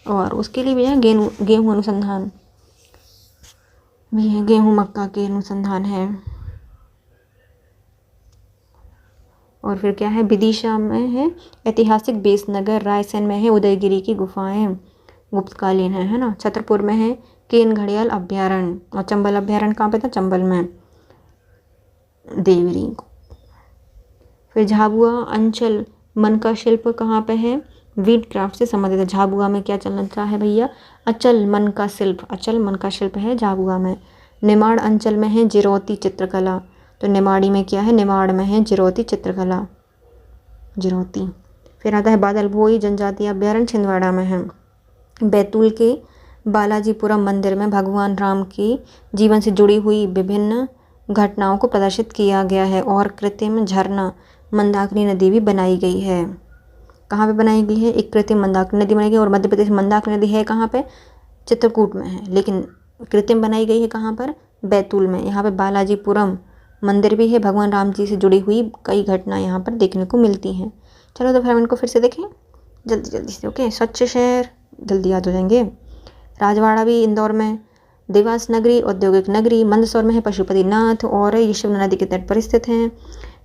और उसके लिए भी है गेहूँ अनुसंधान भी है, गेहूँ मक्का के अनुसंधान है। और फिर क्या है, विदिशा में है ऐतिहासिक बेसनगर, रायसेन में है उदयगिरी की गुफाएं, गुप्तकालीन है ना। छतरपुर में है केन घड़ियाल अभ्यारण्य, और चंबल अभ्यारण्य कहाँ पे था, चंबल में, देवरी। फिर झाबुआ अंचल मन का शिल्प कहाँ पे है, वीट क्राफ्ट से संबंधित है। झाबुआ में क्या चलता है भैया, अचल मन का शिल्प है झाबुआ में। निमाड़ अंचल में है जिरौती चित्रकला, तो निमाड़ी में क्या है, निमाड़ में है जिरौती चित्रकला, जिरौती। फिर आता है बादल भोई जनजातीय अभ्यारण्य, छिंदवाड़ा में है। बैतूल के बालाजीपुरम मंदिर में भगवान राम की जीवन से जुड़ी हुई विभिन्न घटनाओं को प्रदर्शित किया गया है, और कृत्रिम झरना मंदाकिनी नदी भी बनाई गई है। कहाँ पे बनाई गई है, एक कृत्रिम मंदाकिनी नदी बनाई गई, और मध्य प्रदेश मंदाकिनी नदी है कहाँ पे, चित्रकूट में है, लेकिन कृत्रिम बनाई गई है कहाँ पर, बैतूल में। यहाँ पे बालाजीपुरम मंदिर भी है, भगवान राम जी से जुड़ी हुई कई घटनाएं यहाँ पर देखने को मिलती हैं। चलो तो फिर हम इनको फिर से देखें जल्दी से, ओके। स्वच्छ शहर जल्दी याद हो जाएंगे। राजवाड़ा भी इंदौर में, देवास नगरी औद्योगिक नगरी, मंदसौर में है पशुपतिनाथ, और ये यमुना नदी के तट पर स्थित हैं।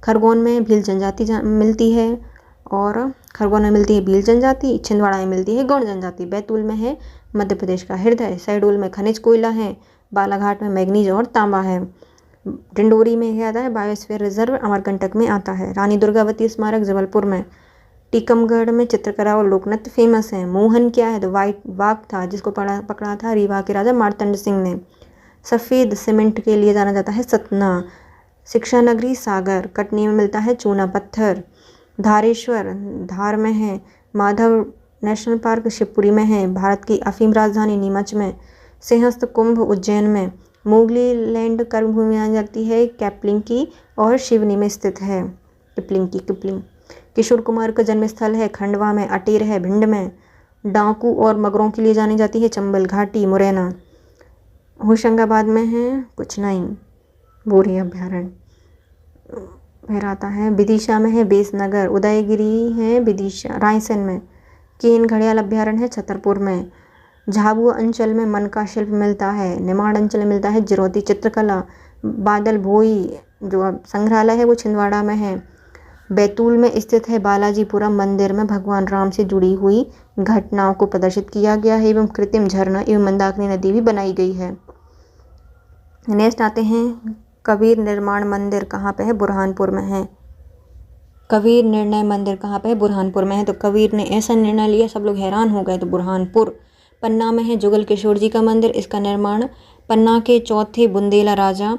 खरगोन में भील जनजाति मिलती है, और खरगोन में मिलती है भील जनजाति, छिंदवाड़ा में मिलती है गौड़ जनजाति। बैतूल में है मध्य प्रदेश का हृदय, शहडोल में खनिज कोयला है, बालाघाट में मैग्नीज और तांबा है। डिंडोरी में क्या आता है, बायोस्फीयर रिजर्व अमरकंटक में आता है। रानी दुर्गावती स्मारक जबलपुर में। टीकमगढ़ में चित्रकला और लोकनृत्य फेमस है। मोहन क्या है, तो वाइट वाघ था जिसको पकड़ा था रीवा के राजा मार्तंड सिंह ने। सफ़ेद सीमेंट के लिए जाना जाता है सतना। शिक्षा नगरी सागर, कटनी में मिलता है चूना पत्थर। धारेश्वर धार में है। माधव नेशनल पार्क शिवपुरी में है। भारत की अफीम राजधानी नीमच में। सिंहस्थ कुंभ उज्जैन में। मोगली लैंड कर्मभूमि मानी जाती है कैपलिंग की, और शिवनी में स्थित है किपलिंग। किशोर कुमार का जन्म स्थल है खंडवा में। अटेर है भिंड में। डाकू और मगरों के लिए जानी जाती है चंबल घाटी मुरैना। होशंगाबाद में है कुछ नहीं, बोरी अभ्यारण्य। फिर आता है विदिशा में है बेसनगर। उदयगिरी है विदिशा रायसेन में। केन घड़ियाल अभ्यारण्य है छतरपुर में। झाबुआ अंचल में मन का शिल्प मिलता है। निमाड़ अंचल में मिलता है जिरौती चित्रकला। बादल भोई जो संग्रहालय है वो छिंदवाड़ा में है। बैतूल में स्थित है बालाजीपुरम मंदिर में भगवान राम से जुड़ी हुई घटनाओं को प्रदर्शित किया गया है, एवं कृत्रिम झरना एवं मंदाकिनी नदी भी बनाई गई है। नेक्स्ट आते हैं कबीर निर्माण मंदिर कहाँ पे है, बुरहानपुर में है। कबीर निर्णय मंदिर कहाँ पे है, बुरहानपुर में है। तो कबीर ने ऐसा निर्णय लिया, सब लोग हैरान हो गए, तो बुरहानपुर। पन्ना में है जुगल किशोर जी का मंदिर। इसका निर्माण पन्ना के चौथे बुंदेला राजा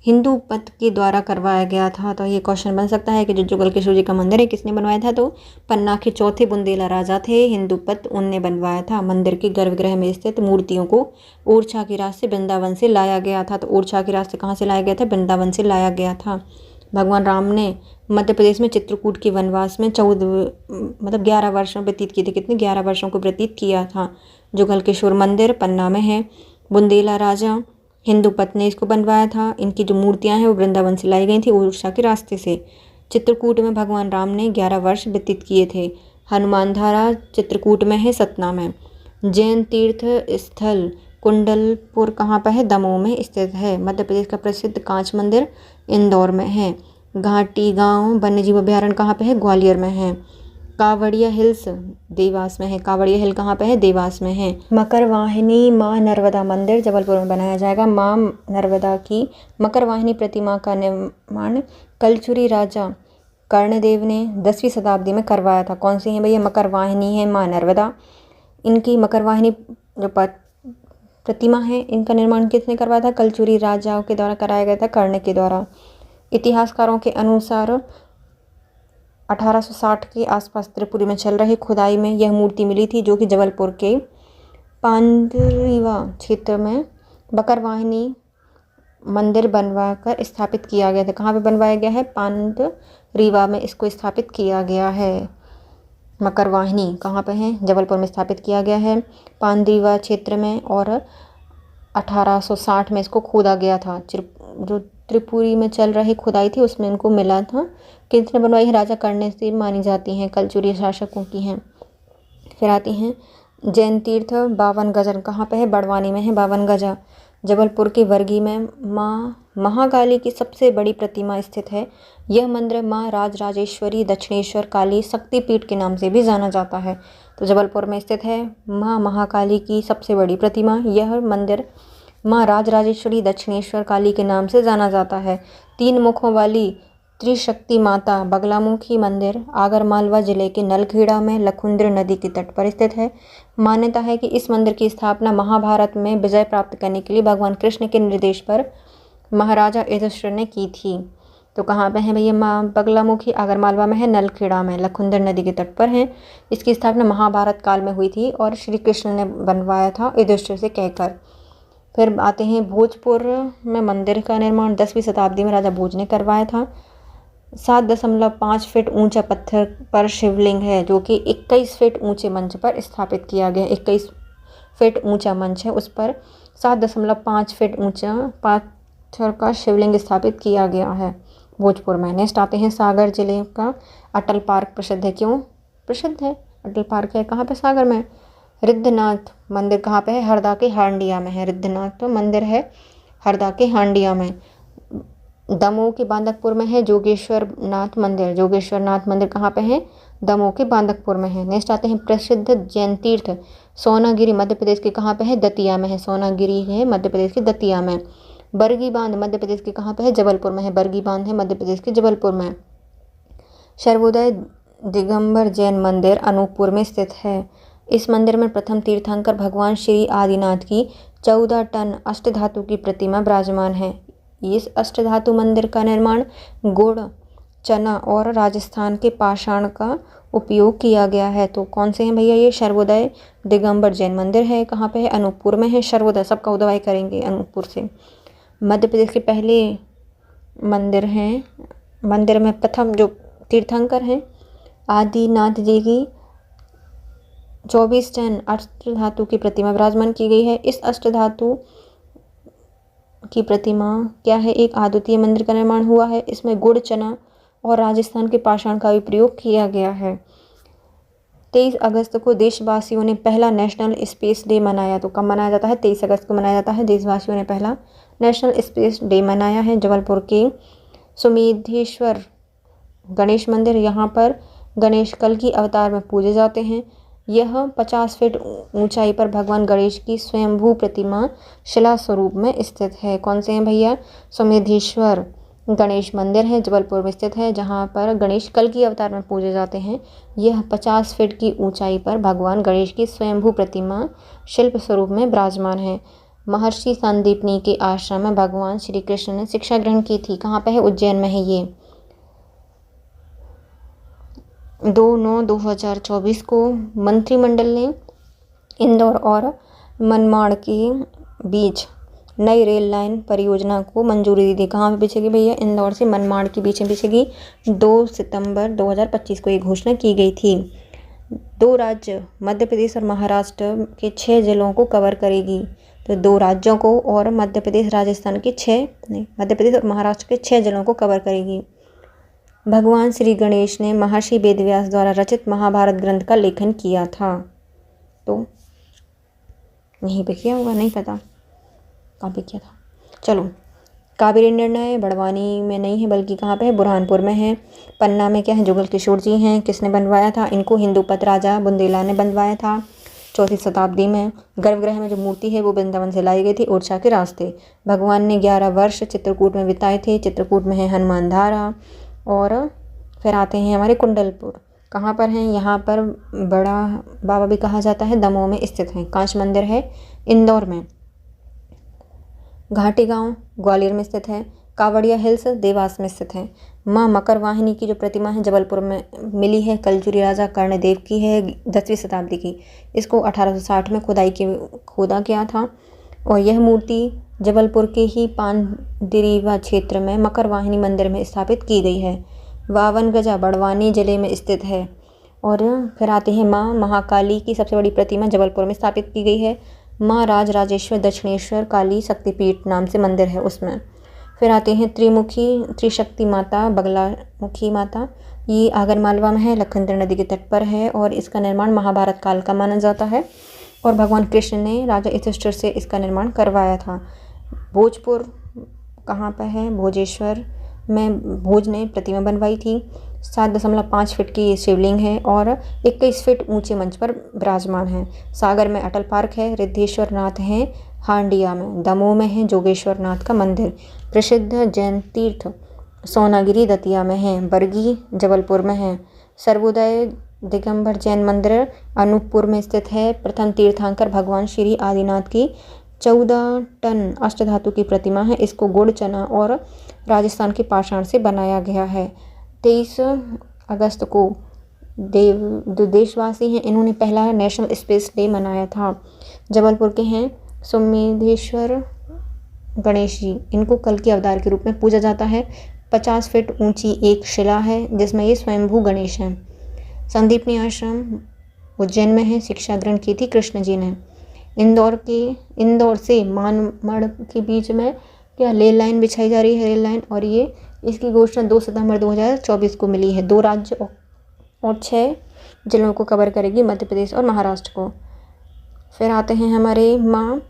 हिंदूपत के द्वारा करवाया गया था। तो ये क्वेश्चन बन सकता है कि जो जुगल किशोर जी का मंदिर है किसने बनवाया था, तो पन्ना के चौथे बुंदेला राजा थे हिंदूपत, उनने बनवाया था। मंदिर के गर्भगृह में स्थित मूर्तियों को ओरछा के रास्ते वृंदावन से लाया गया था। तो ओरछा के रास्ते कहाँ से लाया गया था, वृंदावन से लाया गया था। भगवान राम ने मध्य प्रदेश में चित्रकूट के वनवास में 11 वर्षों व्यतीत किए थे। कितने, 11 वर्षों को व्यतीत किया था। जुगल किशोर मंदिर पन्ना में है। बुंदेला राजा हिंदूपत ने इसको बनवाया था। इनकी जो मूर्तियां हैं वो वृंदावन से लाई गई थी, उड़ीसा के रास्ते से। चित्रकूट में भगवान राम ने 11 वर्ष व्यतीत किए थे। हनुमान धारा चित्रकूट में है, सतना में। जैन तीर्थ स्थल कुंडलपुर कहाँ पर है? दमोह में स्थित है। मध्य प्रदेश का प्रसिद्ध कांच मंदिर इंदौर में है। घाटी गांव वन्यजीव अभयारण्य कहाँ पे है? ग्वालियर में है। कावड़िया हिल्स देवास में है। कावड़िया हिल कहाँ पे है? देवास में है। मकर वाहिनी माँ नर्मदा मंदिर जबलपुर में बनाया जाएगा। माँ नर्मदा की मकर वाहिनी प्रतिमा का निर्माण कलचुरी राजा कर्णदेव ने 10वीं शताब्दी में करवाया था। कौन सी है भैया? मकर वाहिनी है माँ नर्मदा। इनकी मकर वाहिनी जो प्रतिमा है, इनका निर्माण किसने करवाया था? कलचुरी राजाओं के द्वारा कराया गया था, कर्ण के द्वारा। इतिहासकारों के अनुसार 1860 के आसपास त्रिपुरी में चल रही खुदाई में यह मूर्ति मिली थी, जो कि जबलपुर के पांडरीवा क्षेत्र में मकर वाहिनी मंदिर बनवा कर स्थापित किया गया था। कहाँ पे बनवाया गया है? पांडरीवा में इसको स्थापित किया गया है। मकर वाहिनी कहाँ पे है? जबलपुर में स्थापित किया गया है, पांडरीवा क्षेत्र में। और 1860 में इसको खोदा गया था। जो त्रिपुरी में चल रही खुदाई थी उसमें इनको मिला था। किसने बनवाई है? राजा कर्ण से मानी जाती हैं, कलचुरी शासकों की हैं। फिर आती हैं जैन तीर्थ बावन गजा कहाँ पे है? बड़वानी में है बावन गजा। जबलपुर के वर्गी में माँ महाकाली की सबसे बड़ी प्रतिमा स्थित है। यह मंदिर माँ राजराजेश्वरी दक्षिणेश्वर काली शक्तिपीठ के नाम से भी जाना जाता है। तो जबलपुर में स्थित है माँ महाकाली की सबसे बड़ी प्रतिमा। यह मंदिर माँ राजराजेश्वरी दक्षिणेश्वर काली के नाम से जाना जाता है। 3 मुखों वाली त्रिशक्ति माता बगलामुखी मंदिर आगरमालवा जिले के नलखेड़ा में लखुंद्र नदी के तट पर स्थित है। मान्यता है कि इस मंदिर की स्थापना महाभारत में विजय प्राप्त करने के लिए भगवान कृष्ण के निर्देश पर महाराजा युधिष्ठिर ने की थी। तो कहाँ पे है भैया? माँ बगलामुखी आगरमालवा में है, नलखेड़ा में, लखुंद्र नदी के तट पर है। इसकी स्थापना महाभारत काल में हुई थी और श्री कृष्ण ने बनवाया था युधिष्ठिर से कहकर। फिर आते हैं भोजपुर में मंदिर का निर्माण 10वीं शताब्दी में राजा भोज ने करवाया था। 7.5 फीट ऊंचा पत्थर पर शिवलिंग है, जो कि 21 फीट ऊंचे मंच पर स्थापित किया गया। 21 फीट ऊंचा मंच है, उस पर 7.5 फीट ऊंचा पत्थर का शिवलिंग स्थापित किया गया है भोजपुर में। नेक्स्ट आते हैं सागर जिले का अटल पार्क प्रसिद्ध है। क्यों प्रसिद्ध है? अटल पार्क है कहाँ पे? सागर में। रिद्धनाथ मंदिर कहाँ पे है? हरदा के हांडिया में है। रिद्धनाथ मंदिर है हरदा के हांडिया में। दमोह के बांदकपुर में है जोगेश्वर नाथ मंदिर। जोगेश्वर नाथ मंदिर कहाँ पे है? दमोह के बांदकपुर में है। नेक्स्ट आते हैं प्रसिद्ध जैन तीर्थ सोनागिरी मध्य प्रदेश के कहाँ पे है? दतिया में है। सोनागिरी है मध्य प्रदेश के दतिया में। बरगी बांध मध्य प्रदेश के कहाँ पे है? जबलपुर में है। बरगी बांध है मध्य प्रदेश के जबलपुर में। सर्वोदय दिगंबर जैन मंदिर अनूपपुर में स्थित है। इस मंदिर में प्रथम तीर्थंकर भगवान श्री आदिनाथ की 14 टन अष्टधातु की प्रतिमा विराजमान है। इस अष्टधातु मंदिर का निर्माण गुड़, चना और राजस्थान के पाषाण का उपयोग किया गया है। तो कौन से हैं भैया? ये सर्वोदय दिगंबर जैन मंदिर है। कहाँ पे है? अनूपपुर में है। सर्वोदय सबका उदय करेंगे अनूपपुर से। मध्य प्रदेश के पहले मंदिर हैं। मंदिर में प्रथम जो तीर्थंकर हैं आदिनाथ जी की 24 टन अष्टधातु की प्रतिमा विराजमान की गई है। इस अष्टधातु की प्रतिमा क्या है? एक अद्वितीय मंदिर का निर्माण हुआ है। इसमें गुड़, चना और राजस्थान के पाषाण का भी प्रयोग किया गया है। 23 अगस्त को देशवासियों ने पहला नेशनल स्पेस डे मनाया। तो कब मनाया जाता है? 23 अगस्त को मनाया जाता है। देशवासियों ने पहला नेशनल स्पेस डे मनाया है। जबलपुर के सुमेधेश्वर गणेश मंदिर, यहाँ पर गणेश कल की अवतार में पूजे जाते हैं। यह 50 फीट ऊंचाई पर भगवान गणेश की स्वयंभू प्रतिमा शिला स्वरूप में स्थित है। कौन से हैं भैया? सुमेधेश्वर गणेश मंदिर है, जबलपुर में स्थित है, जहाँ पर गणेश कल की अवतार में पूजे जाते हैं। यह 50 फीट की ऊंचाई पर भगवान गणेश की स्वयंभू प्रतिमा शिल्प स्वरूप में विराजमान है। महर्षि संदीपनी के आश्रम में भगवान श्री कृष्ण ने शिक्षा ग्रहण की थी। कहाँ पे है? उज्जैन में है ये। 2/9/2024 को मंत्रिमंडल ने इंदौर और मनमाड़ के बीच नई रेल लाइन परियोजना को मंजूरी दी थी। कहाँ पे बिछेगी भैया? इंदौर से मनमाड़ के बीच में बिछेगी। 2 सितंबर 2025 को ये घोषणा की गई थी। 2 राज्य मध्य प्रदेश और महाराष्ट्र के 6 जिलों को कवर करेगी। तो 2 राज्यों को और मध्य प्रदेश राजस्थान के 6 नहीं मध्य प्रदेश और महाराष्ट्र के 6 जिलों को कवर करेगी। भगवान श्री गणेश ने महर्षि वेदव्यास द्वारा रचित महाभारत ग्रंथ का लेखन किया था। तो यहीं पे किया होगा, नहीं पता कहाँ पे किया था। चलो, कावेरी निर्णय बड़वानी में नहीं है बल्कि कहाँ पे है, बुरहानपुर में है। पन्ना में क्या है, जुगल किशोर जी हैं। किसने बनवाया था इनको, हिंदूपत राजा बुंदेला ने बनवाया था 4वीं शताब्दी में। गर्भगृह में जो मूर्ति है वो वृंदावन से लाई गई थी ओरछा के रास्ते। भगवान ने 11 वर्ष चित्रकूट में बिताए थे। चित्रकूट में है हनुमान धारा। और फिर आते हैं हमारे कुंडलपुर, कहाँ पर हैं, यहाँ पर बड़ा बाबा भी कहा जाता है, दमोह में स्थित है। कांच मंदिर है इंदौर में। घाटी गांव ग्वालियर में स्थित है। कावड़िया हिल्स देवास में स्थित है। माँ मकर वाहिनी की जो प्रतिमा है जबलपुर में मिली है। कलचुरी राजा कर्णदेव की है 10वीं शताब्दी की। इसको 1860 में खोदा गया था। और यह मूर्ति जबलपुर के ही पानदिरीवा क्षेत्र में मकर वाहिनी मंदिर में स्थापित की गई है। 52 गजा बड़वानी जिले में स्थित है। और फिर आते हैं माँ महाकाली की सबसे बड़ी प्रतिमा जबलपुर में स्थापित की गई है। माँ राजराजेश्वर दक्षिणेश्वर काली शक्तिपीठ नाम से मंदिर है उसमें। फिर आते हैं त्रिमुखी त्रिशक्ति माता बगलामुखी माता, ये आगरमालवा में है, लखनदेई नदी के तट पर है। और इसका निर्माण महाभारत काल का माना जाता है। और भगवान कृष्ण ने राजा युधिष्ठिर से इसका निर्माण करवाया था। भोजपुर कहाँ पर है, भोजेश्वर में भोज ने प्रतिमा बनवाई थी। 7.5 फीट की ये शिवलिंग है और 21 फीट ऊंचे मंच पर विराजमान है। सागर में अटल पार्क है। रिद्धेश्वर नाथ है हांडिया में। दमोह में है जोगेश्वर नाथ का मंदिर। प्रसिद्ध जैन तीर्थ सोनागिरी दतिया में है। बरगी जबलपुर में है। सर्वोदय दिगंबर जैन मंदिर अनूपपुर में स्थित है। प्रथम तीर्थंकर भगवान श्री आदिनाथ की 14 टन अष्टधातु की प्रतिमा है। इसको गुड़ चना और राजस्थान के पाषाण से बनाया गया है। 23 अगस्त को जो देशवासी हैं इन्होंने पहला नेशनल स्पेस डे मनाया था। जबलपुर के हैं सुमेधेश्वर गणेश जी। इनको कल के अवतार के रूप में पूजा जाता है। 50 फीट ऊंची एक शिला है जिसमें ये स्वयंभू गणेश हैं। संदीपनी आश्रम उज्जैन में है। शिक्षा ग्रहण की थी कृष्ण जी ने। इंदौर से मानमड़ के बीच में क्या रेल लाइन बिछाई जा रही है, रेल लाइन। और ये इसकी घोषणा 2 सितंबर 2024 को मिली है। 2 राज्य और 6 जिलों को कवर करेगी, मध्य प्रदेश और महाराष्ट्र को। फिर आते हैं हमारे माँ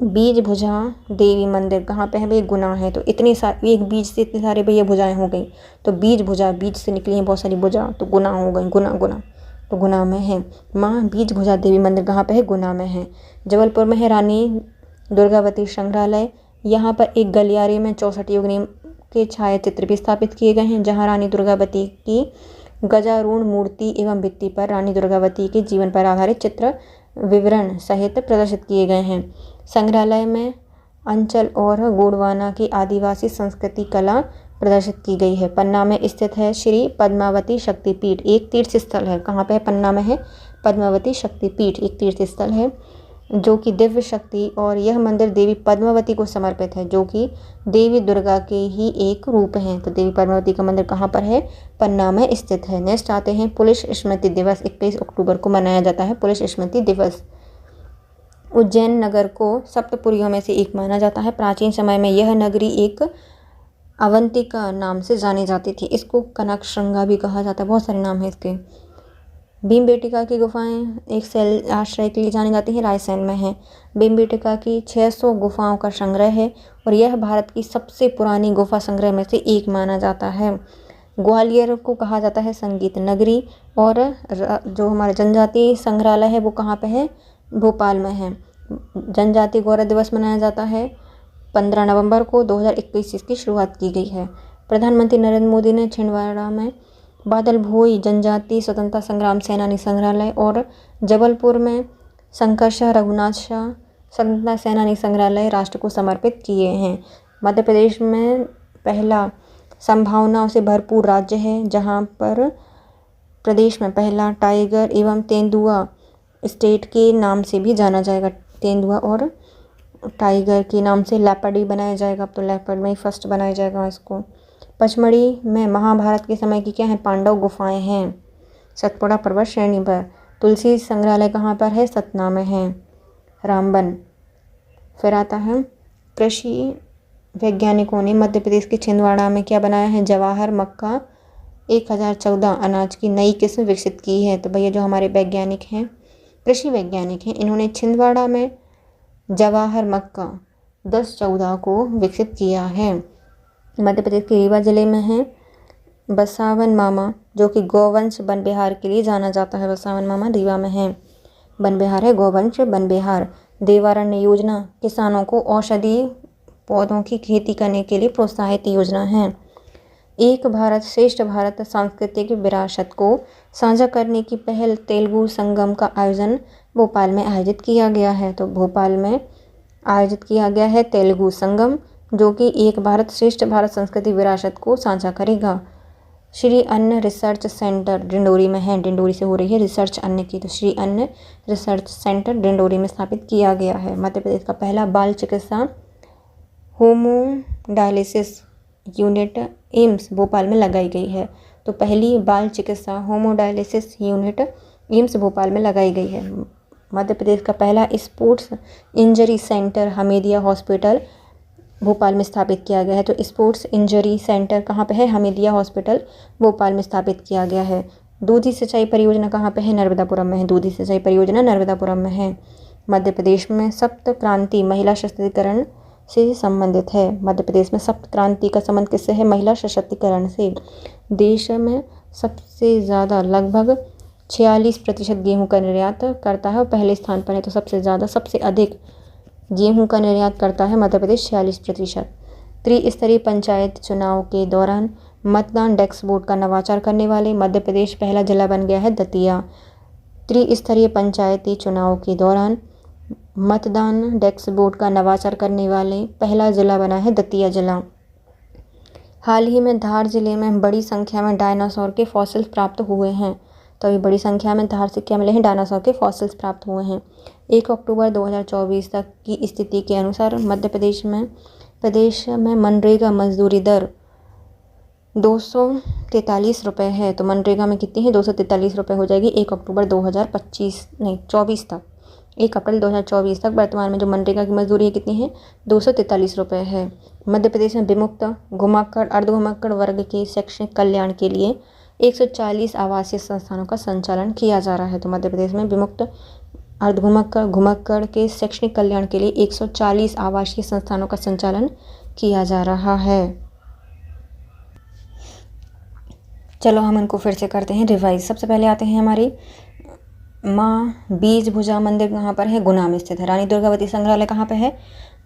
बीज भुजा देवी मंदिर, कहाँ पे है भैया, गुना है। तो इतनी सारी एक बीज से इतने सारे भैया भुजाएं हो गई, तो बीज भुजा, बीज से निकली हैं बहुत सारी भुजा, तो गुना हो गई। गुना तो गुना में है। माँ बीज भुजा देवी मंदिर कहाँ पे है, गुना में है। जबलपुर में है रानी दुर्गावती संग्रहालय। यहाँ पर एक गलियारे में 64 योगिनी के छायाचित्र भी स्थापित किए गए हैं, जहाँ रानी दुर्गावती की गजारूढ़ मूर्ति एवं भित्ति पर रानी दुर्गावती के जीवन पर आधारित चित्र विवरण सहित प्रदर्शित किए गए हैं। संग्रहालय में अंचल और गोंडवाना की आदिवासी संस्कृति कला प्रदर्शित की गई है। पन्ना में स्थित है श्री पद्मावती शक्तिपीठ, एक तीर्थ स्थल है। कहाँ पे है, पन्ना में है पद्मावती शक्तिपीठ, एक तीर्थ स्थल है जो कि दिव्य शक्ति, और यह मंदिर देवी पद्मावती को समर्पित है जो कि देवी दुर्गा के ही एक रूप हैं। तो देवी पद्मावती का मंदिर कहाँ पर है, पन्ना में स्थित है। नेक्स्ट आते हैं पुलिस स्मृति दिवस। 21 अक्टूबर को मनाया जाता है पुलिस स्मृति दिवस। उज्जैन नगर को सप्तपुरियों में से एक माना जाता है। प्राचीन समय में यह नगरी एक अवंतिका नाम से जानी जाती थी। इसको कनकश्रृंगा भी कहा जाता है, बहुत सारे नाम हैं इसके। भीमबेटका की गुफाएं एक शैल आश्रय के लिए जानी जाती हैं, रायसेन में है। भीमबेटका की 600 गुफाओं का संग्रह है और यह भारत की सबसे पुरानी गुफा संग्रह में से एक माना जाता है। ग्वालियर को कहा जाता है संगीत नगरी, और जो हमारा जनजातीय संग्रहालय है वो कहाँ पे है, भोपाल में है। जनजातीय गौरव दिवस मनाया जाता है 15 नवंबर को। 2021 इसकी शुरुआत की गई है। प्रधानमंत्री नरेंद्र मोदी ने छिंदवाड़ा में बादल भोई जनजातीय स्वतंत्रता संग्राम सेनानी संग्रहालय और जबलपुर में शंकर शाह रघुनाथ शाह स्वतंत्रता सेनानी संग्रहालय राष्ट्र को समर्पित किए हैं। मध्य प्रदेश में पहला संभावनाओं से भरपूर राज्य है, जहां पर प्रदेश में पहला टाइगर एवं तेंदुआ स्टेट के नाम से भी जाना जाएगा। तेंदुआ और टाइगर के नाम से लेपर्ड ही बनाया जाएगा। अब तो लेपर्ड में ही फर्स्ट बनाया जाएगा इसको। पचमढ़ी में महाभारत के समय की क्या है, पांडव गुफाएं हैं सतपुड़ा पर्वत श्रेणी पर। तुलसी संग्रहालय कहाँ पर है, सतना में है। रामबन फिर आता है कृषि वैज्ञानिकों ने मध्य प्रदेश के छिंदवाड़ा में क्या बनाया है, जवाहर मक्का 1014 अनाज की नई किस्म विकसित की है। तो भैया जो हमारे वैज्ञानिक हैं, कृषि वैज्ञानिक हैं, इन्होंने छिंदवाड़ा में जवाहर मक्का 1014 को विकसित किया है। मध्य प्रदेश के रीवा जिले में है बसावन मामा, जो कि गौवंश वन विहार के लिए जाना जाता है। बसावन मामा रीवा में है, वन विहार है गौवंश वन विहार। देवारण्य योजना किसानों को औषधीय पौधों की खेती करने के लिए प्रोत्साहित योजना है। एक भारत श्रेष्ठ भारत सांस्कृतिक विरासत को साझा करने की पहल तेलुगु संगम का आयोजन भोपाल में आयोजित किया गया है। तो भोपाल में आयोजित किया गया है तेलुगु संगम, जो कि एक भारत श्रेष्ठ भारत सांस्कृतिक विरासत को साझा करेगा। श्री अन्न रिसर्च सेंटर डिंडोरी में है, डिंडोरी से हो रही है रिसर्च अन्न की, तो श्री अन्न रिसर्च सेंटर डिंडोरी में स्थापित किया गया है। मध्य प्रदेश का पहला बाल चिकित्सा होमोडायलिसिस यूनिट एम्स भोपाल में लगाई गई है। तो पहली बाल चिकित्सा होमोडायलिसिस यूनिट एम्स भोपाल में लगाई गई है। मध्य प्रदेश का पहला sports injury centre Hamidia hospital Bhopal में स्थापित किया गया है। तो स्पोर्ट्स इंजरी सेंटर कहाँ पे है, हमीदिया हॉस्पिटल भोपाल में स्थापित किया गया है। दूधी सिंचाई परियोजना कहाँ पे है, नर्मदापुरम में है। दूधी सिंचाई परियोजना नर्मदापुरम में है। मध्य प्रदेश में सप्त क्रांति महिला सशक्तिकरण से संबंधित है। मध्य प्रदेश में सप्त क्रांति का संबंध किससे है, महिला सशक्तिकरण से। देश में सबसे ज़्यादा लगभग 46% गेहूँ का निर्यात करता है और पहले स्थान पर है। तो सबसे ज़्यादा सबसे अधिक गेहूं का निर्यात करता है मध्य प्रदेश 46%। त्रिस्तरीय पंचायत चुनाव के दौरान मतदान डेस्क बोर्ड का नवाचार करने वाले मध्य प्रदेश पहला जिला बन गया है दतिया। त्रिस्तरीय पंचायती चुनाव के दौरान मतदान डेस्क बोर्ड का नवाचार करने वाले पहला जिला बना है दतिया जिला। हाल ही में धार जिले में बड़ी संख्या में डायनासोर के फॉसिल्स प्राप्त हुए हैं। तो अभी बड़ी संख्या में धार से क्या मिले हैं, डायनासोर के फॉसिल्स प्राप्त हुए हैं। 1 अक्टूबर 2024 तक की स्थिति के अनुसार मध्य प्रदेश में मनरेगा मजदूरी दर 243 रुपये है। तो मनरेगा में कितनी है, 243 रुपये हो जाएगी 1 अक्टूबर 24 तक। 1 अप्रैल 2024 तक वर्तमान में जो मनरेगा की मजदूरी है कितनी है, 243 रुपये है। मध्य प्रदेश में विमुक्त घुमक्कड़ अर्धघुमक्कड़ वर्ग के शैक्षणिक कल्याण के लिए 140 आवासीय संस्थानों का संचालन किया जा रहा है। तो मध्य प्रदेश में विमुक्त अर्धघुमक्कड़ घुमक्कड़ के शैक्षणिक कल्याण के लिए 140 आवासीय संस्थानों का संचालन किया जा रहा है। चलो हम इनको फिर से करते हैं रिवाइज। सबसे पहले आते हैं हमारी माँ बीज भुजा मंदिर कहाँ पर है, गुना में स्थित है। रानी दुर्गावती संग्रहालय कहाँ पे है,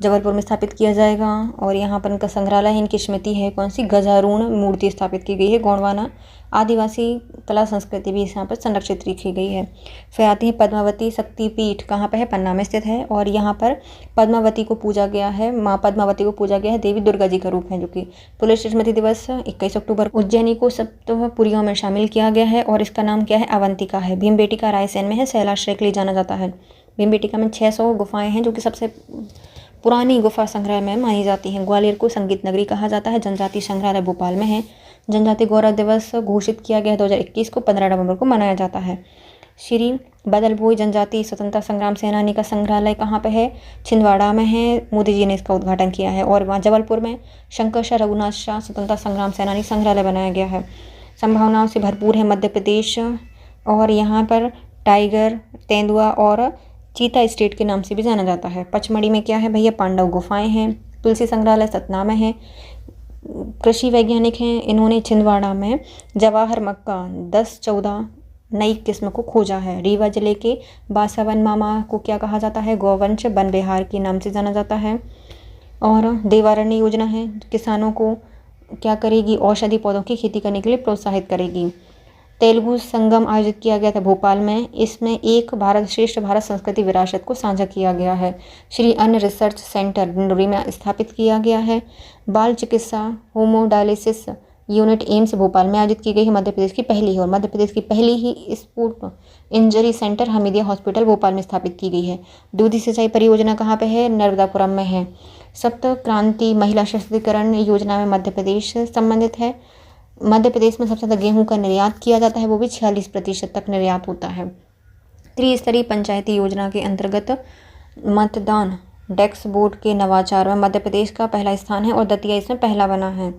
जबलपुर में स्थापित किया जाएगा। और यहाँ पर इनका संग्रहालय है, इनकी स्मृति है कौन सी, गजारूढ़ मूर्ति स्थापित की गई है। गोंडवाना आदिवासी कला संस्कृति भी यहाँ पर संरक्षित रखी गई है। फिर आती है पद्मावती शक्तिपीठ कहाँ पे है, पन्ना में स्थित है। और यहाँ पर पद्मावती को पूजा गया है, माँ पद्मावती को पूजा गया है, देवी दुर्गा जी का रूप है। जो कि पुलिस स्मृति दिवस 21 अक्टूबर उज्जैनी को सप्तपुरियों में शामिल किया गया है और इसका नाम क्या है, अवंतिका है। भीमबेटका रायसेन में है, शैलाश्रय के लिए जाना जाता है। भीमबेटका में 600 गुफाएं हैं जो कि सबसे पुरानी गुफा संग्रह में मानी जाती हैं। ग्वालियर को संगीत नगरी कहा जाता है। जनजाति संग्रहालय भोपाल में है। जनजाति गौरव दिवस घोषित किया गया 2021 को 15 नवंबर को मनाया जाता है। श्री बदलभोई जनजाति स्वतंत्रता संग्राम सेनानी का संग्रहालय कहाँ पे है, छिंदवाड़ा में है। मोदी जी ने इसका उद्घाटन किया है। और वहाँ जबलपुर में शंकर शाह रघुनाथ शाह स्वतंत्रता संग्राम सेनानी संग्रहालय बनाया गया है। संभावनाओं से भरपूर है मध्य प्रदेश और यहाँ पर टाइगर, तेंदुआ और चीता स्टेट के नाम से भी जाना जाता है। पचमढ़ी में क्या है भैया, पांडव गुफाएं हैं। तुलसी संग्रहालय सतना में है। कृषि वैज्ञानिक हैं, इन्होंने छिंदवाड़ा में जवाहर मक्का 1014 नई किस्म को खोजा है। रीवा जिले के बासावन मामा को क्या कहा जाता है, गौवंश वन विहार के नाम से जाना जाता है। और देवारण्य योजना है, किसानों को क्या करेगी, औषधि पौधों की खेती करने के लिए प्रोत्साहित करेगी। तेलुगु संगम आयोजित किया गया था भोपाल में। इसमें एक भारत श्रेष्ठ भारत संस्कृति विरासत को साझा किया गया है। श्री अन्न रिसर्च सेंटर डिंडोरी में स्थापित किया गया है। बाल चिकित्सा होमोडायलिसिस यूनिट एम्स भोपाल में आयोजित की गई है। मध्य प्रदेश की पहली है और मध्य प्रदेश की पहली ही sport injury centre Hamidia hospital Bhopal में स्थापित की गई है। दूधी सिंचाई परियोजना कहाँ पे है, नर्मदापुरम में है। सप्त क्रांति महिला सशक्तिकरण योजना में मध्य प्रदेश संबंधित है। मध्य प्रदेश में सबसे ज़्यादा गेहूं का निर्यात किया जाता है, वो भी 46% तक निर्यात होता है। त्रिस्तरीय पंचायती योजना के अंतर्गत मतदान डेक्स बोर्ड के नवाचार में मध्य प्रदेश का पहला स्थान है और दतिया इसमें पहला बना है।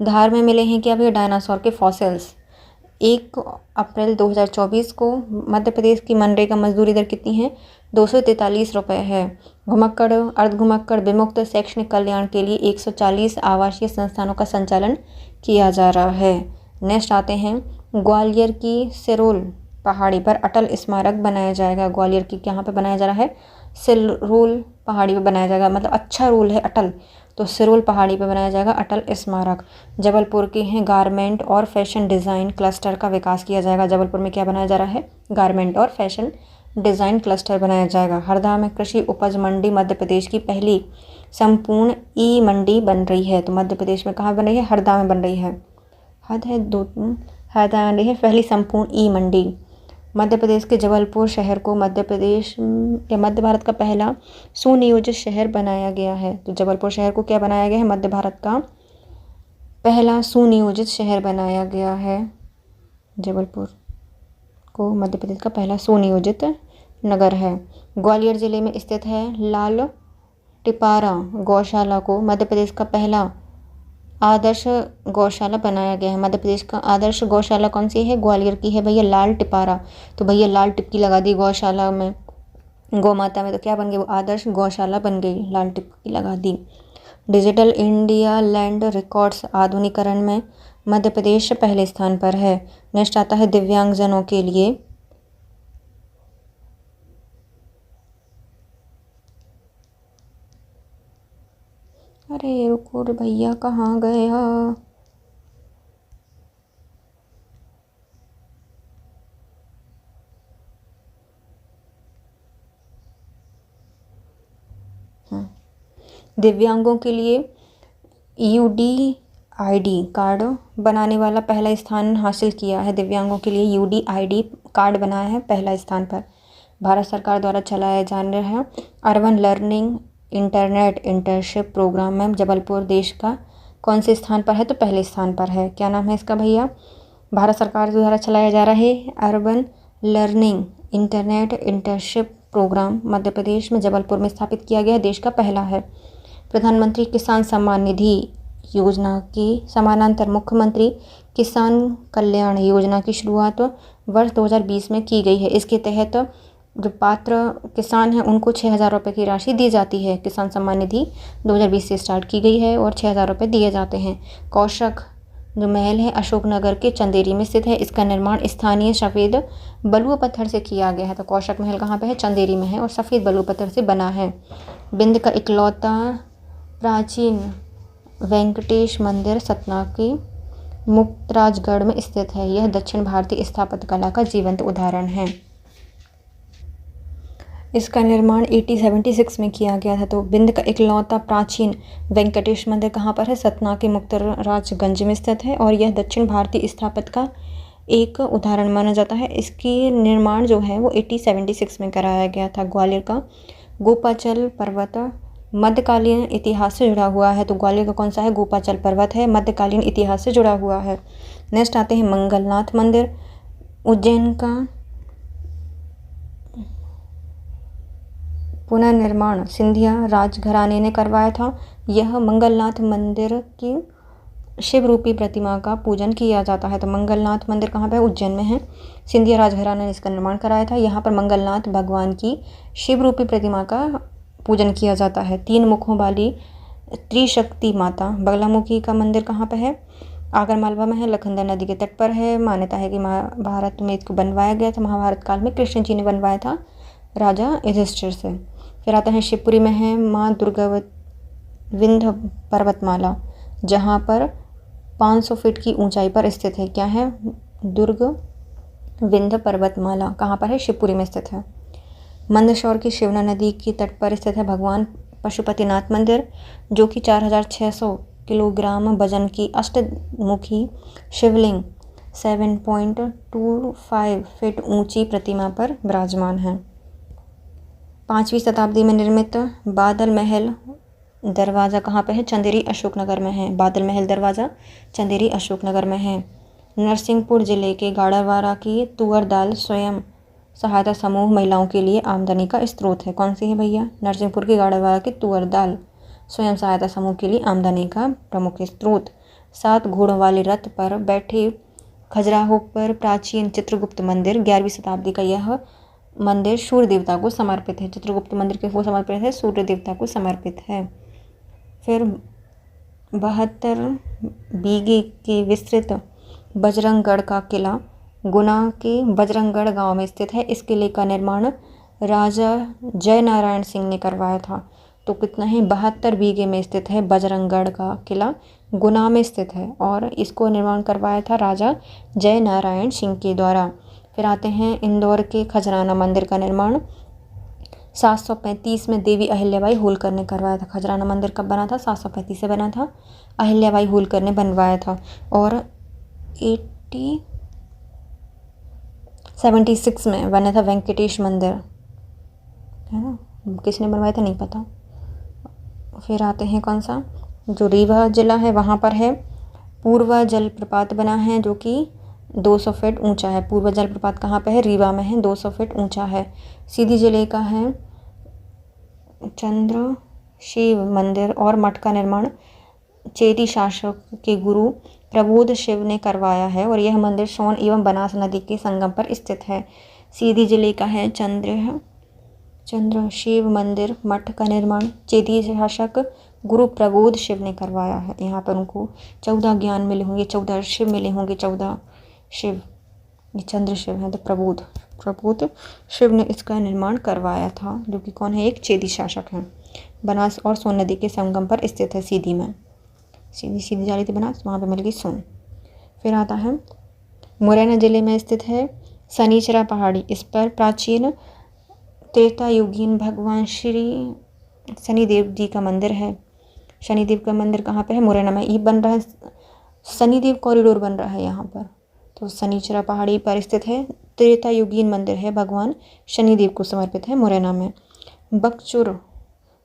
धार में मिले हैं क्या भैया डायनासोर के फॉसिल्स। 1 अप्रैल 2024 को मध्य प्रदेश की मनरेगा मजदूरी दर कितनी है, 243 रुपये है। घुमक्कड़ अर्ध घुमक्कड़ विमुक्त शैक्षणिक कल्याण के लिए 140 आवासीय संस्थानों का संचालन किया जा रहा है। नेक्स्ट आते हैं, ग्वालियर की सिरोल पहाड़ी पर अटल स्मारक बनाया जाएगा। ग्वालियर की कहाँ पे बनाया जा रहा है, सिरोल पहाड़ी पे बनाया जाएगा, मतलब अच्छा रोल है अटल, तो सिरोल पहाड़ी पे बनाया जाएगा अटल स्मारक। जबलपुर के हैं गारमेंट और फैशन डिज़ाइन क्लस्टर का विकास किया जाएगा। जबलपुर में क्या बनाया जा रहा है, गारमेंट और फैशन डिज़ाइन क्लस्टर बनाया जाएगा। हरदा में कृषि उपज मंडी मध्य प्रदेश की पहली संपूर्ण ई मंडी बन रही है। तो मध्य प्रदेश में कहाँ बन रही है, हरदा में बन रही है। हरदा में बन रही है पहली संपूर्ण ई मंडी। मध्य प्रदेश के जबलपुर शहर को मध्य भारत का पहला सुनियोजित शहर बनाया गया है। तो जबलपुर शहर को क्या बनाया गया है, मध्य भारत का पहला सुनियोजित शहर बनाया गया है। जबलपुर को मध्य प्रदेश का पहला सुनियोजित नगर है। ग्वालियर जिले में स्थित है लाल टिपारा गौशाला को मध्य प्रदेश का पहला आदर्श गौशाला बनाया गया है। मध्य प्रदेश का आदर्श गौशाला कौन सी है, ग्वालियर की है भैया लाल टिपारा। तो भैया लाल टिपकी लगा दी गौशाला में, गौ माता में, तो क्या बन गई, वो आदर्श गौशाला बन गई, लाल टिपकी लगा दी। डिजिटल इंडिया लैंड रिकॉर्ड्स आधुनिकीकरण में मध्य प्रदेश पहले स्थान पर है। नेक्स्ट आता है दिव्यांगजनों के लिए, अरे रुको रे भैया कहाँ गया, दिव्यांगों के लिए UDID कार्ड बनाने वाला पहला स्थान हासिल किया है। दिव्यांगों के लिए UDID कार्ड बनाया है पहला स्थान पर। भारत सरकार द्वारा चलाया जा रहा है urban learning internet internship program में जबलपुर देश का कौन से स्थान पर है, तो पहले स्थान पर है। क्या नाम है इसका भैया, भारत सरकार द्वारा चलाया जा रहा है urban learning internet internship programme Madhya Pradesh में जबलपुर में स्थापित किया गया, देश का पहला है। प्रधानमंत्री किसान सम्मान निधि योजना की समानांतर मुख्यमंत्री किसान कल्याण योजना की शुरुआत वर्ष 2020 में की गई है। इसके तहत जो पात्र किसान हैं उनको 6,000 रुपये की राशि दी जाती है। किसान सम्मान निधि 2020 से स्टार्ट की गई है और 6,000 रुपये दिए जाते हैं। कौशक जो महल है अशोकनगर के चंदेरी में स्थित है। इसका निर्माण स्थानीय सफ़ेद बलुआ पत्थर से किया गया है। तो कौशक महल कहाँ पे है, चंदेरी में है और सफ़ेद बलुआ पत्थर से बना है। बिंद का इकलौता प्राचीन वेंकटेश मंदिर सतना के मुक्तराजगढ़ में स्थित है। यह दक्षिण भारतीय स्थापत्य कला का जीवंत उदाहरण है। इसका निर्माण 1876 में किया गया था। तो बिंद का इकलौता प्राचीन वेंकटेश मंदिर कहाँ पर है, सतना के मुक्तराजगंज में स्थित है और यह दक्षिण भारतीय स्थापत्य का एक उदाहरण माना जाता है। इसकी निर्माण जो है वो 1876 में कराया गया था। ग्वालियर का गोपाचल पर्वत मध्यकालीन इतिहास से जुड़ा हुआ है। तो ग्वालियर का कौन सा है, गोपाचल पर्वत है, मध्यकालीन इतिहास से जुड़ा हुआ है। नेक्स्ट आते हैं मंगलनाथ मंदिर उज्जैन का पुनर्निर्माण सिंधिया राजघराने ने करवाया था। यह मंगलनाथ मंदिर की शिव रूपी प्रतिमा का पूजन किया जाता है। तो मंगलनाथ मंदिर कहाँ पे है, उज्जैन में है। सिंधिया राजघराने ने इसका निर्माण कराया था। यहाँ पर मंगलनाथ भगवान की शिव रूपी प्रतिमा का पूजन किया जाता है। 3 मुखों वाली त्रिशक्ति माता बगलामुखी का मंदिर कहाँ पे है, आगरमालवा में है, लखनदर नदी के तट पर है। मान्यता है कि महाभारत में इसको बनवाया गया था, महाभारत काल में कृष्ण जी ने बनवाया था राजा युधिष्ठिर से। फिर आता है शिवपुरी में है माँ दुर्गा विंध्य पर्वतमाला, जहाँ पर 500 फीट की ऊंचाई पर स्थित है। क्या है, दुर्ग विंध्य पर्वतमाला कहाँ पर है, शिवपुरी में स्थित है। मंदसौर की शिवना नदी के तट पर स्थित है भगवान पशुपतिनाथ मंदिर, जो कि 4,600 किलोग्राम वजन की अष्टमुखी शिवलिंग 7.25 फीट ऊंची प्रतिमा पर विराजमान है। 5वीं शताब्दी में निर्मित बादल महल दरवाज़ा कहाँ पे है, चंदेरी अशोकनगर में है। बादल महल दरवाज़ा चंदेरी अशोकनगर में है। नरसिंहपुर जिले के गाड़ावाड़ा की तुअर दाल स्वयं सहायता समूह महिलाओं के लिए आमदनी का स्रोत है। कौन सी है भैया? नरसिंहपुर की गाड़ेवाला की तुअर दाल स्वयं सहायता समूह के लिए आमदनी का प्रमुख स्रोत। 7 घोड़ों वाले रथ पर बैठे खजुराहो पर प्राचीन चित्रगुप्त मंदिर 11वीं शताब्दी का यह मंदिर सूर्य देवता को समर्पित है। चित्रगुप्त मंदिर किसको समर्पित है? सूर्य देवता को समर्पित है। फिर 72 बीघे के विस्तृत बजरंगगढ़ का किला गुना के बजरंगगढ़ गांव में स्थित है। इस किले का निर्माण राजा जय नारायण सिंह ने करवाया था। तो कितना है? 72 बीघे में स्थित है बजरंगगढ़ का किला, गुना में स्थित है और इसको निर्माण करवाया था राजा जय नारायण सिंह के द्वारा। फिर आते हैं इंदौर के खजराना मंदिर का निर्माण 735 में देवी अहिल्याबाई होलकर ने करवाया था। खजराना मंदिर कब बना था? 735 से बना था। अहिल्याबाई होलकर ने बनवाया था। और 76 में बना था वेंकटेश मंदिर, है ना? किसने बनवाया था नहीं पता। फिर आते हैं कौन सा? जो रीवा जिला है वहाँ पर है पूर्वा जलप्रपात बना है जो कि 200 फीट ऊंचा है। पूर्वा जलप्रपात कहाँ पे है? रीवा में है, 200 फीट ऊंचा है। सीधी जिले का है चंद्र शिव मंदिर और मठ का निर्माण चेदी शासक के गुरु प्रबोध शिव ने करवाया है और यह मंदिर सोन एवं बनास नदी के संगम पर स्थित है। सीधी जिले का है चंद्र शिव मंदिर, मठ का निर्माण चेदी शासक गुरु प्रबोध शिव ने करवाया है। यहाँ पर उनको 14 ज्ञान मिले होंगे, 14 शिव मिले होंगे, 14 शिव, ये चंद्र शिव है तो प्रबोध शिव ने इसका निर्माण करवाया था, जो कि कौन है? एक चेदी शासक है। बनास और सोन नदी के संगम पर स्थित है। सीधी में सीधी जा रही थी बनास, वहाँ पे मिल गई सोन। फिर आता है मुरैना जिले में स्थित है शनिचरा पहाड़ी। इस पर प्राचीन त्रेतायुगीन भगवान श्री शनिदेव जी का मंदिर है। शनिदेव का मंदिर कहाँ पे है? मुरैना में। ये बन रहा है शनिदेव कॉरिडोर बन रहा है यहाँ पर। तो शनिचरा पहाड़ी पर स्थित है, त्रेतायुगीन मंदिर है, भगवान शनिदेव को समर्पित है, मुरैना में। बकचुर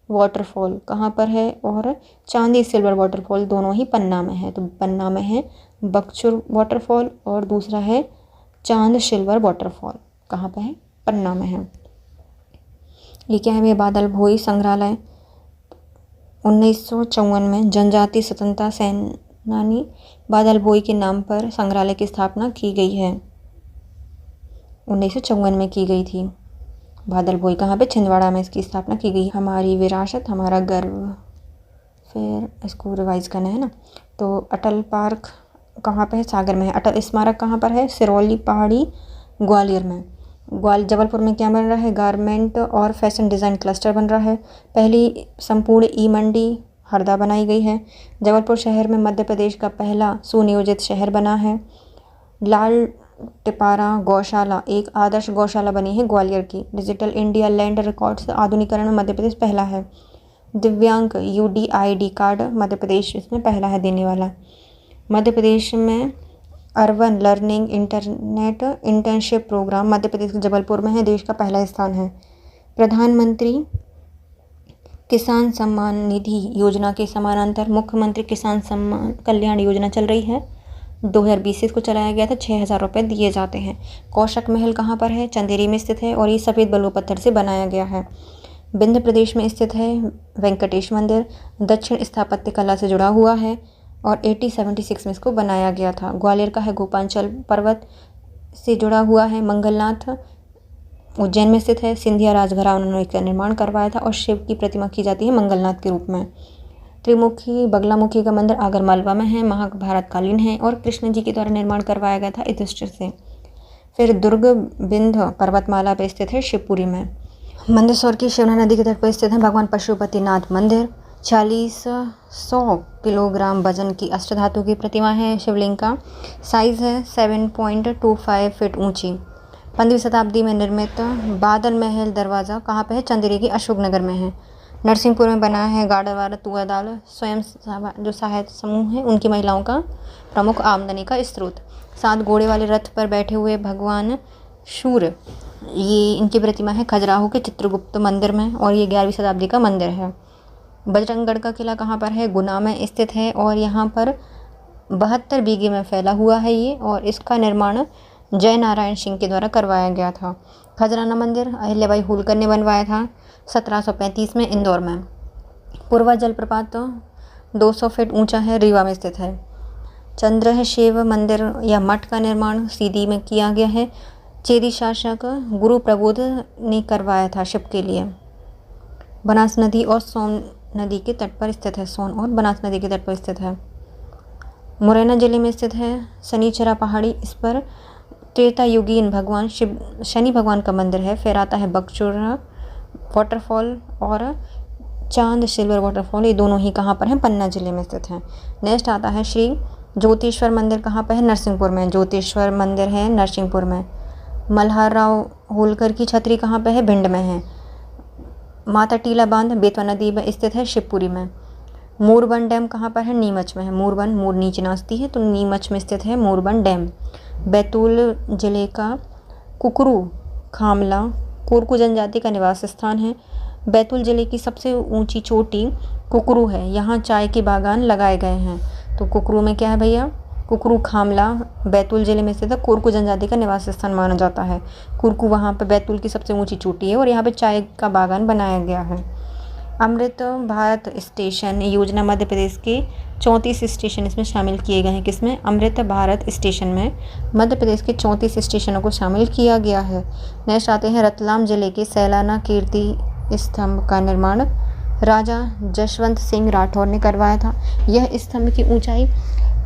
वाटरफॉल कहाँ पर है? और चांदी सिल्वर वाटरफॉल दोनों ही पन्ना में है। तो पन्ना में है बकचुर वाटरफॉल और दूसरा है चांद सिल्वर वाटरफॉल। कहाँ पे है? पन्ना में है। ये क्या है? बादल भोई संग्रहालय 1954 में जनजातीय स्वतंत्रता सेनानी बादल भोई के नाम पर संग्रहालय की स्थापना की गई है। 1954 में की गई थी। बादल भोई कहाँ पे? छिंदवाड़ा में इसकी स्थापना की गई। हमारी विरासत हमारा गर्व, फिर इसको रिवाइज करना है ना। तो अटल पार्क कहाँ पे है? सागर में है। अटल स्मारक कहाँ पर है? सिरौली पहाड़ी ग्वालियर में। जबलपुर में क्या बन रहा है? गारमेंट और फैशन डिज़ाइन क्लस्टर बन रहा है। पहली संपूर्ण ई मंडी हरदा बनाई गई है। जबलपुर शहर में मध्य प्रदेश का पहला सुनियोजित शहर बना है। लाल टिपारा गौशाला एक आदर्श गौशाला बनी है ग्वालियर की। डिजिटल इंडिया लैंड रिकॉर्ड्स आधुनिकीकरण में मध्य प्रदेश पहला है। दिव्यांग UDID कार्ड मध्य प्रदेश इसमें पहला है देने वाला। मध्य प्रदेश में urban learning internet internship programme Madhya Pradesh के जबलपुर में है, देश का पहला स्थान है। प्रधानमंत्री किसान सम्मान निधि योजना के समानांतर मुख्यमंत्री किसान सम्मान कल्याण योजना चल रही है। 2020 से इसको चलाया गया था। 6,000 रुपये दिए जाते हैं। कौशक महल कहाँ पर है? चंदेरी में स्थित है और ये सफ़ेद बलुआ पत्थर से बनाया गया है। विंध्य प्रदेश में स्थित है वेंकटेश मंदिर, दक्षिण स्थापत्य कला से जुड़ा हुआ है और 1876 में इसको बनाया गया था। ग्वालियर का है गोपांचल पर्वत से जुड़ा हुआ है। मंगलनाथ उज्जैन में स्थित है। सिंधिया राजघराना उन्होंने इसका निर्माण करवाया था और शिव की प्रतिमा की जाती है मंगलनाथ के रूप में। त्रिमुखी बगलामुखी का मंदिर आगरमालवा में है, महाभारत कालीन है और कृष्ण जी के द्वारा निर्माण करवाया गया था युधिष्ठिर से। फिर दुर्ग विंध्य पर्वतमाला पर स्थित है शिवपुरी में। मंदसौर की शिवना नदी के तट पर स्थित है भगवान पशुपतिनाथ मंदिर। 4600 किलोग्राम वजन की अष्टधातु की प्रतिमा है। शिवलिंग का साइज़ है 7.25 फीट ऊंची। 15वीं शताब्दी में निर्मित बादल महल दरवाज़ा कहाँ पे है? चंदेरी के अशोकनगर में है। नरसिंहपुर में बना है गाड़ेवाला तुअर दाल स्वयं जो सहायता समूह है उनकी महिलाओं का प्रमुख आमदनी का स्रोत। 7 घोड़े वाले रथ पर बैठे हुए भगवान सूर्य, ये इनकी प्रतिमा है खजुराहो के चित्रगुप्त मंदिर में और ये 11वीं शताब्दी का मंदिर है। बजरंगगढ़ का किला कहाँ पर है? गुना में स्थित है और यहाँ पर 72 बीघे में फैला हुआ है ये और इसका निर्माण जय नारायण सिंह के द्वारा करवाया गया था। खजराना मंदिर अहिल्याबाई होलकर ने बनवाया था 1735 में इंदौर में। पूर्वा जलप्रपात 200 फीट ऊंचा है, रीवा में स्थित है। चंद्रशिव मंदिर या मठ का निर्माण सीधी में किया गया है। चेदी शासक गुरु प्रबोध ने करवाया था शिव के लिए। बनास नदी और सोन नदी के तट पर स्थित है। सोन और बनास नदी के तट पर स्थित है। मुरैना जिले में स्थित है शनिचरा पहाड़ी। इस पर त्रेता युगीन भगवान शिव शनि भगवान का मंदिर है। फिर आता है बगचूरा वाटरफॉल और चांद सिल्वर वाटरफॉल, ये दोनों ही कहाँ पर हैं? पन्ना जिले में स्थित हैं। नेक्स्ट आता है श्री ज्योतिश्वर मंदिर, कहाँ पर है? नरसिंहपुर में। ज्योतिश्वर मंदिर है नरसिंहपुर में। मल्हार राव होलकर की छतरी कहाँ पे है? भिंड में है। माता टीला बांध बेतवा नदी में स्थित है, शिवपुरी में। मोरबन डैम कहाँ पर है? नीमच में है। मोरबन, मोर नीचे नाचती है तो नीमच में स्थित है मोरबन डैम। बैतूल जिले का कुकरू खामला कोरकू जनजाति का निवास स्थान है। बैतूल जिले की सबसे ऊंची चोटी कुकरू है। यहाँ चाय के बागान लगाए गए हैं। तो कुकरू में क्या है भैया? कुकरू खामला बैतूल जिले में स्थित है, कोरकू जनजाति का निवास स्थान माना जाता है। कुरकू वहाँ पे बैतूल की सबसे ऊंची चोटी है और यहाँ पे चाय का बागान बनाया गया है। अमृत भारत स्टेशन योजना मध्य प्रदेश के 34 स्टेशन इसमें शामिल किए गए हैं। किसमें? अमृत भारत स्टेशन में मध्य प्रदेश के 34 स्टेशनों को शामिल किया गया है। नेक्स्ट आते हैं रतलाम जिले के सैलाना कीर्ति स्तंभ का निर्माण राजा जशवंत सिंह राठौर ने करवाया था। यह स्तंभ की ऊंचाई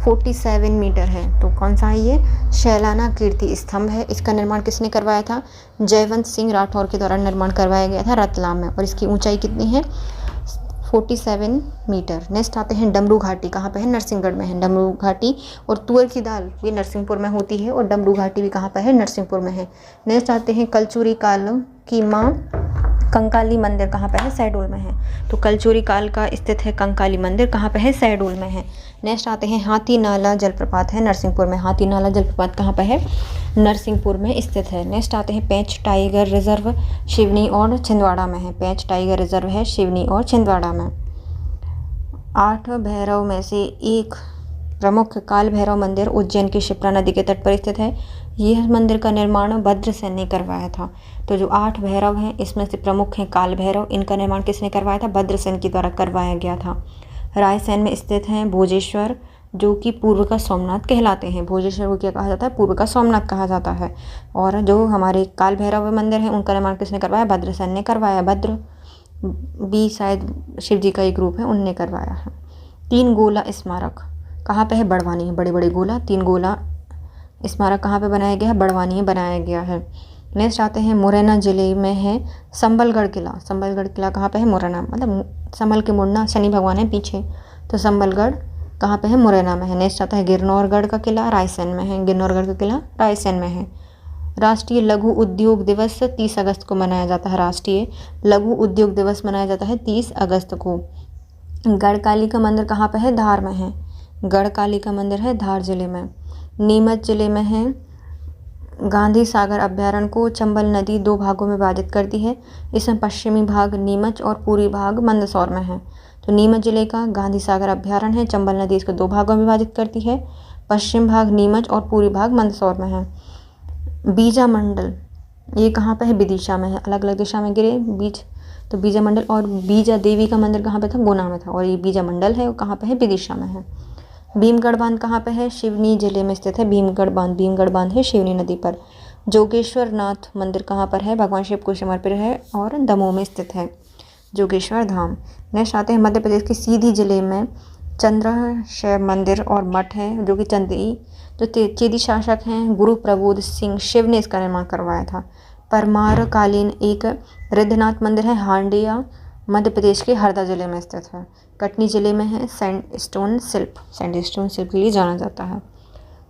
47 मीटर है। तो कौन सा है ये? शैलाना कीर्ति स्तंभ है। इसका निर्माण किसने करवाया था? जयवंत सिंह राठौर के द्वारा निर्माण करवाया गया था रतलाम में। और इसकी ऊंचाई कितनी है? 47 मीटर। नेक्स्ट आते हैं डमरू घाटी, कहाँ पे है? नरसिंहगढ़ में है डमरू घाटी। और तुअर की दाल भी नरसिंहपुर में होती है और डमरू घाटी भी कहाँ पे है? नरसिंहपुर में है। नेक्स्ट आते हैं कलचूरी काल की माँ कंकाली मंदिर, कहाँ पे है? शहडोल में है। तो कलचूरी काल का स्थित है कंकाली मंदिर, कहाँ पे है? शहडोल में है। नेक्स्ट आते हैं हाथी नाला जलप्रपात है नरसिंहपुर में। हाथी नाला जलप्रपात कहाँ पे है? नरसिंहपुर में स्थित है। नेक्स्ट आते हैं पेंच टाइगर रिजर्व सिवनी और छिंदवाड़ा में है। पेंच टाइगर रिजर्व है सिवनी और छिंदवाड़ा में। 8 भैरव में से एक प्रमुख काल भैरव मंदिर उज्जैन की शिप्रा नदी के तट पर स्थित है। यह मंदिर का निर्माण भद्रसेन ने करवाया था। तो जो 8 भैरव हैं इसमें से प्रमुख हैं काल भैरव। इनका निर्माण किसने करवाया था? भद्रसेन के द्वारा करवाया गया था। रायसेन में स्थित हैं भोजेश्वर, जो कि पूर्व का सोमनाथ कहलाते हैं। भोजेश्वर को क्या कहा जाता है? पूर्व का सोमनाथ कहा जाता है। और जो हमारे काल भैरव मंदिर हैं उनका निर्माण किसने करवाया? भद्रसेन ने करवाया। भद्र भी शायद शिव जी का एक रूप है, उनने करवाया है। 3 गोला स्मारक कहाँ पे है? बड़वानी है। बड़े बड़े गोला 3 गोला स्मारक कहाँ पे बनाया गया है? बड़वानी में बनाया गया है। नेक्स्ट आते हैं मुरैना जिले में है संबलगढ़ किला। संबलगढ़ किला कहाँ पे है? मुरैना, मतलब संभल के मुड़ना, शनि भगवान है पीछे, तो संबलगढ़ कहाँ पे है? मुरैना में है। नेक्स्ट आता है गिरनौरगढ़ का किला, रायसेन में है। गिरनौरगढ़ का किला रायसेन में है। राष्ट्रीय लघु उद्योग दिवस 30 अगस्त को मनाया जाता है। राष्ट्रीय लघु उद्योग दिवस मनाया जाता है 30 अगस्त को। गढ़काली का मंदिर कहाँ पे है? धार में है। गढ़काली का मंदिर है धार जिले में। नीमच जिले में है। गांधी सागर अभ्यारण्य को चंबल नदी 2 भागों में विभाजित करती है। इसमें पश्चिमी भाग नीमच और पूर्वी भाग मंदसौर में है। तो नीमच जिले का गांधी सागर अभ्यारण्य है। चंबल नदी इसको 2 भागों में विभाजित करती है। पश्चिम भाग नीमच और पूर्वी भाग मंदसौर में है। बीजा मंडल ये कहाँ पे है? विदिशा में है। अलग अलग दिशा में गिरे बीज, तो बीजा मंडल। और बीजा देवी का मंदिर कहाँ पे था? गुना में था। और ये बीजा मंडल है वो कहाँ पे है? विदिशा में है। भीमगढ़ बांध कहाँ पे है? सिवनी जिले में स्थित है भीमगढ़ बांध। भीमगढ़ बांध है सिवनी नदी पर। जोगेश्वर नाथ मंदिर कहाँ पर है? भगवान शिव को समर्पित है और दमोह में स्थित है जोगेश्वर धाम। नेक्स्ट आते हैं मध्य प्रदेश की सीधी जिले में चंद्रशैव मंदिर और मठ है, जो कि चेदी शासक हैं गुरु प्रबोध सिंह शिव ने इसका निर्माण करवाया था। परमार कालीन एक रिद्धनाथ मंदिर है हांडिया, मध्य प्रदेश के हरदा जिले में स्थित है। कटनी जिले में है सैंडस्टोन शिल्प के लिए जाना जाता है।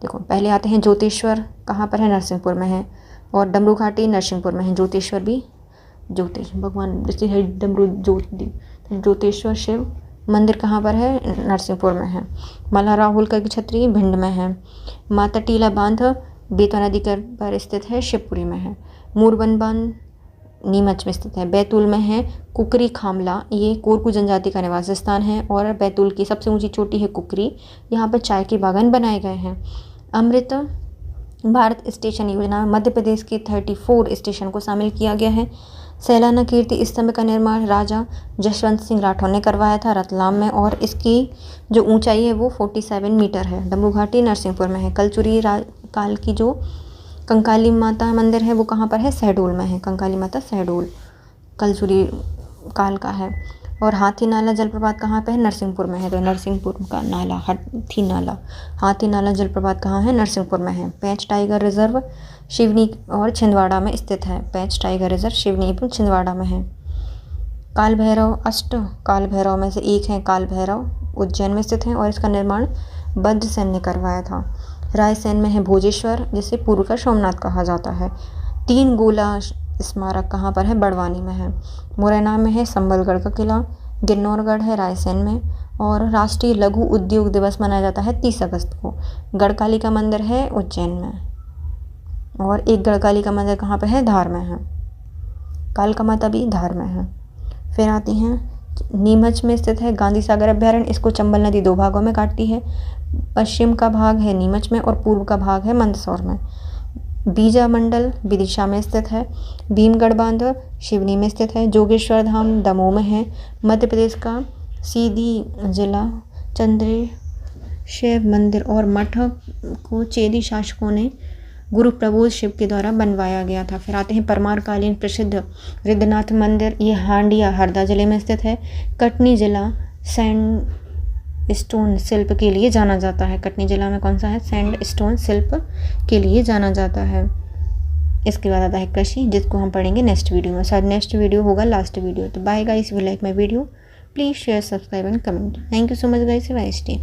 देखो पहले आते हैं ज्योतिश्वर, कहाँ पर है? नरसिंहपुर में है। और डमरू घाटी नरसिंहपुर में है। ज्योतिश्वर भी भगवान जैसे है डमरू ज्योतिश्वर शिव मंदिर कहाँ पर है? नरसिंहपुर में है। मल्हार होलकर की छतरी भिंड में है। माता टीला बांध बेतवा नदी पर स्थित है, शिवपुरी में है। मोरबन बांध नीमच में स्थित है। बैतूल में है कुकरी खामला, ये कोरकू जनजाति का निवास स्थान है। और बैतूल की सबसे ऊंची चोटी है कुकरी, यहाँ पर चाय के बागान बनाए गए हैं। अमृत भारत स्टेशन योजना में मध्य प्रदेश के 34 स्टेशन को शामिल किया गया है। सैलाना कीर्ति स्तंभ का निर्माण राजा जसवंत सिंह राठौर ने करवाया था रतलाम में, और इसकी जो ऊंचाई है वो 47 मीटर है। डमरू घाटी नरसिंहपुर में है। कलचुरी काल की जो कंकाली माता मंदिर है वो कहाँ पर है? शहडोल में है। कंकाली माता शहडोल कलचुरी काल का है। और हाथी नाला जलप्रपात कहाँ पे है? नरसिंहपुर में है। तो नरसिंहपुर का नाला हाथी नाला जलप्रपात कहाँ है? नरसिंहपुर में है। पेंच टाइगर रिजर्व शिवनी और छिंदवाड़ा में स्थित है। पेंच टाइगर रिजर्व शिवनी एवं छिंदवाड़ा में है। काल भैरव में से एक है काल भैरव, उज्जैन में स्थित है और इसका निर्माण भद्रसेन ने करवाया था। रायसेन में है भोजेश्वर, जिसे पूर्व का सोमनाथ कहा जाता है। 3 गोला स्मारक कहाँ पर है? बड़वानी में है। मुरैना में है संबलगढ़ का किला। गिरनौरगढ़ है रायसेन में। और राष्ट्रीय लघु उद्योग दिवस मनाया जाता है 30 अगस्त को। गढ़कालिका मंदिर है उज्जैन में। और एक गढ़कालिका मंदिर कहाँ पर है? धार में है। कालका माता भी धार में है। फिर आती हैं नीमच में स्थित है गांधी सागर अभ्यारण्य। इसको चंबल नदी 2 भागों में काटती है। पश्चिम का भाग है नीमच में और पूर्व का भाग है मंदसौर में। बीजा मंडल विदिशा में स्थित है। भीमगढ़ बांध शिवनी में स्थित है। जोगेश्वर धाम दमोह में है। मध्य प्रदेश का सीधी जिला चंद्रेश्वर मंदिर और मठ को चेदी शासकों ने गुरु प्रबोध शिव के द्वारा बनवाया गया था। फिर आते हैं परमारकालीन प्रसिद्ध रिद्धनाथ मंदिर। ये हांडिया हरदा जिले में स्थित है। कटनी जिला सैंडस्टोन शिल्प के लिए जाना जाता है। कटनी जिला में कौन सा है? सैंडस्टोन शिल्प के लिए जाना जाता है। इसके बाद आता है कृषि, जिसको हम पढ़ेंगे नेक्स्ट वीडियो में। शायद नेक्स्ट वीडियो होगा लास्ट वीडियो। तो bye guys, if you like my video please share, subscribe and comment. Thank you so much guys, bye stay.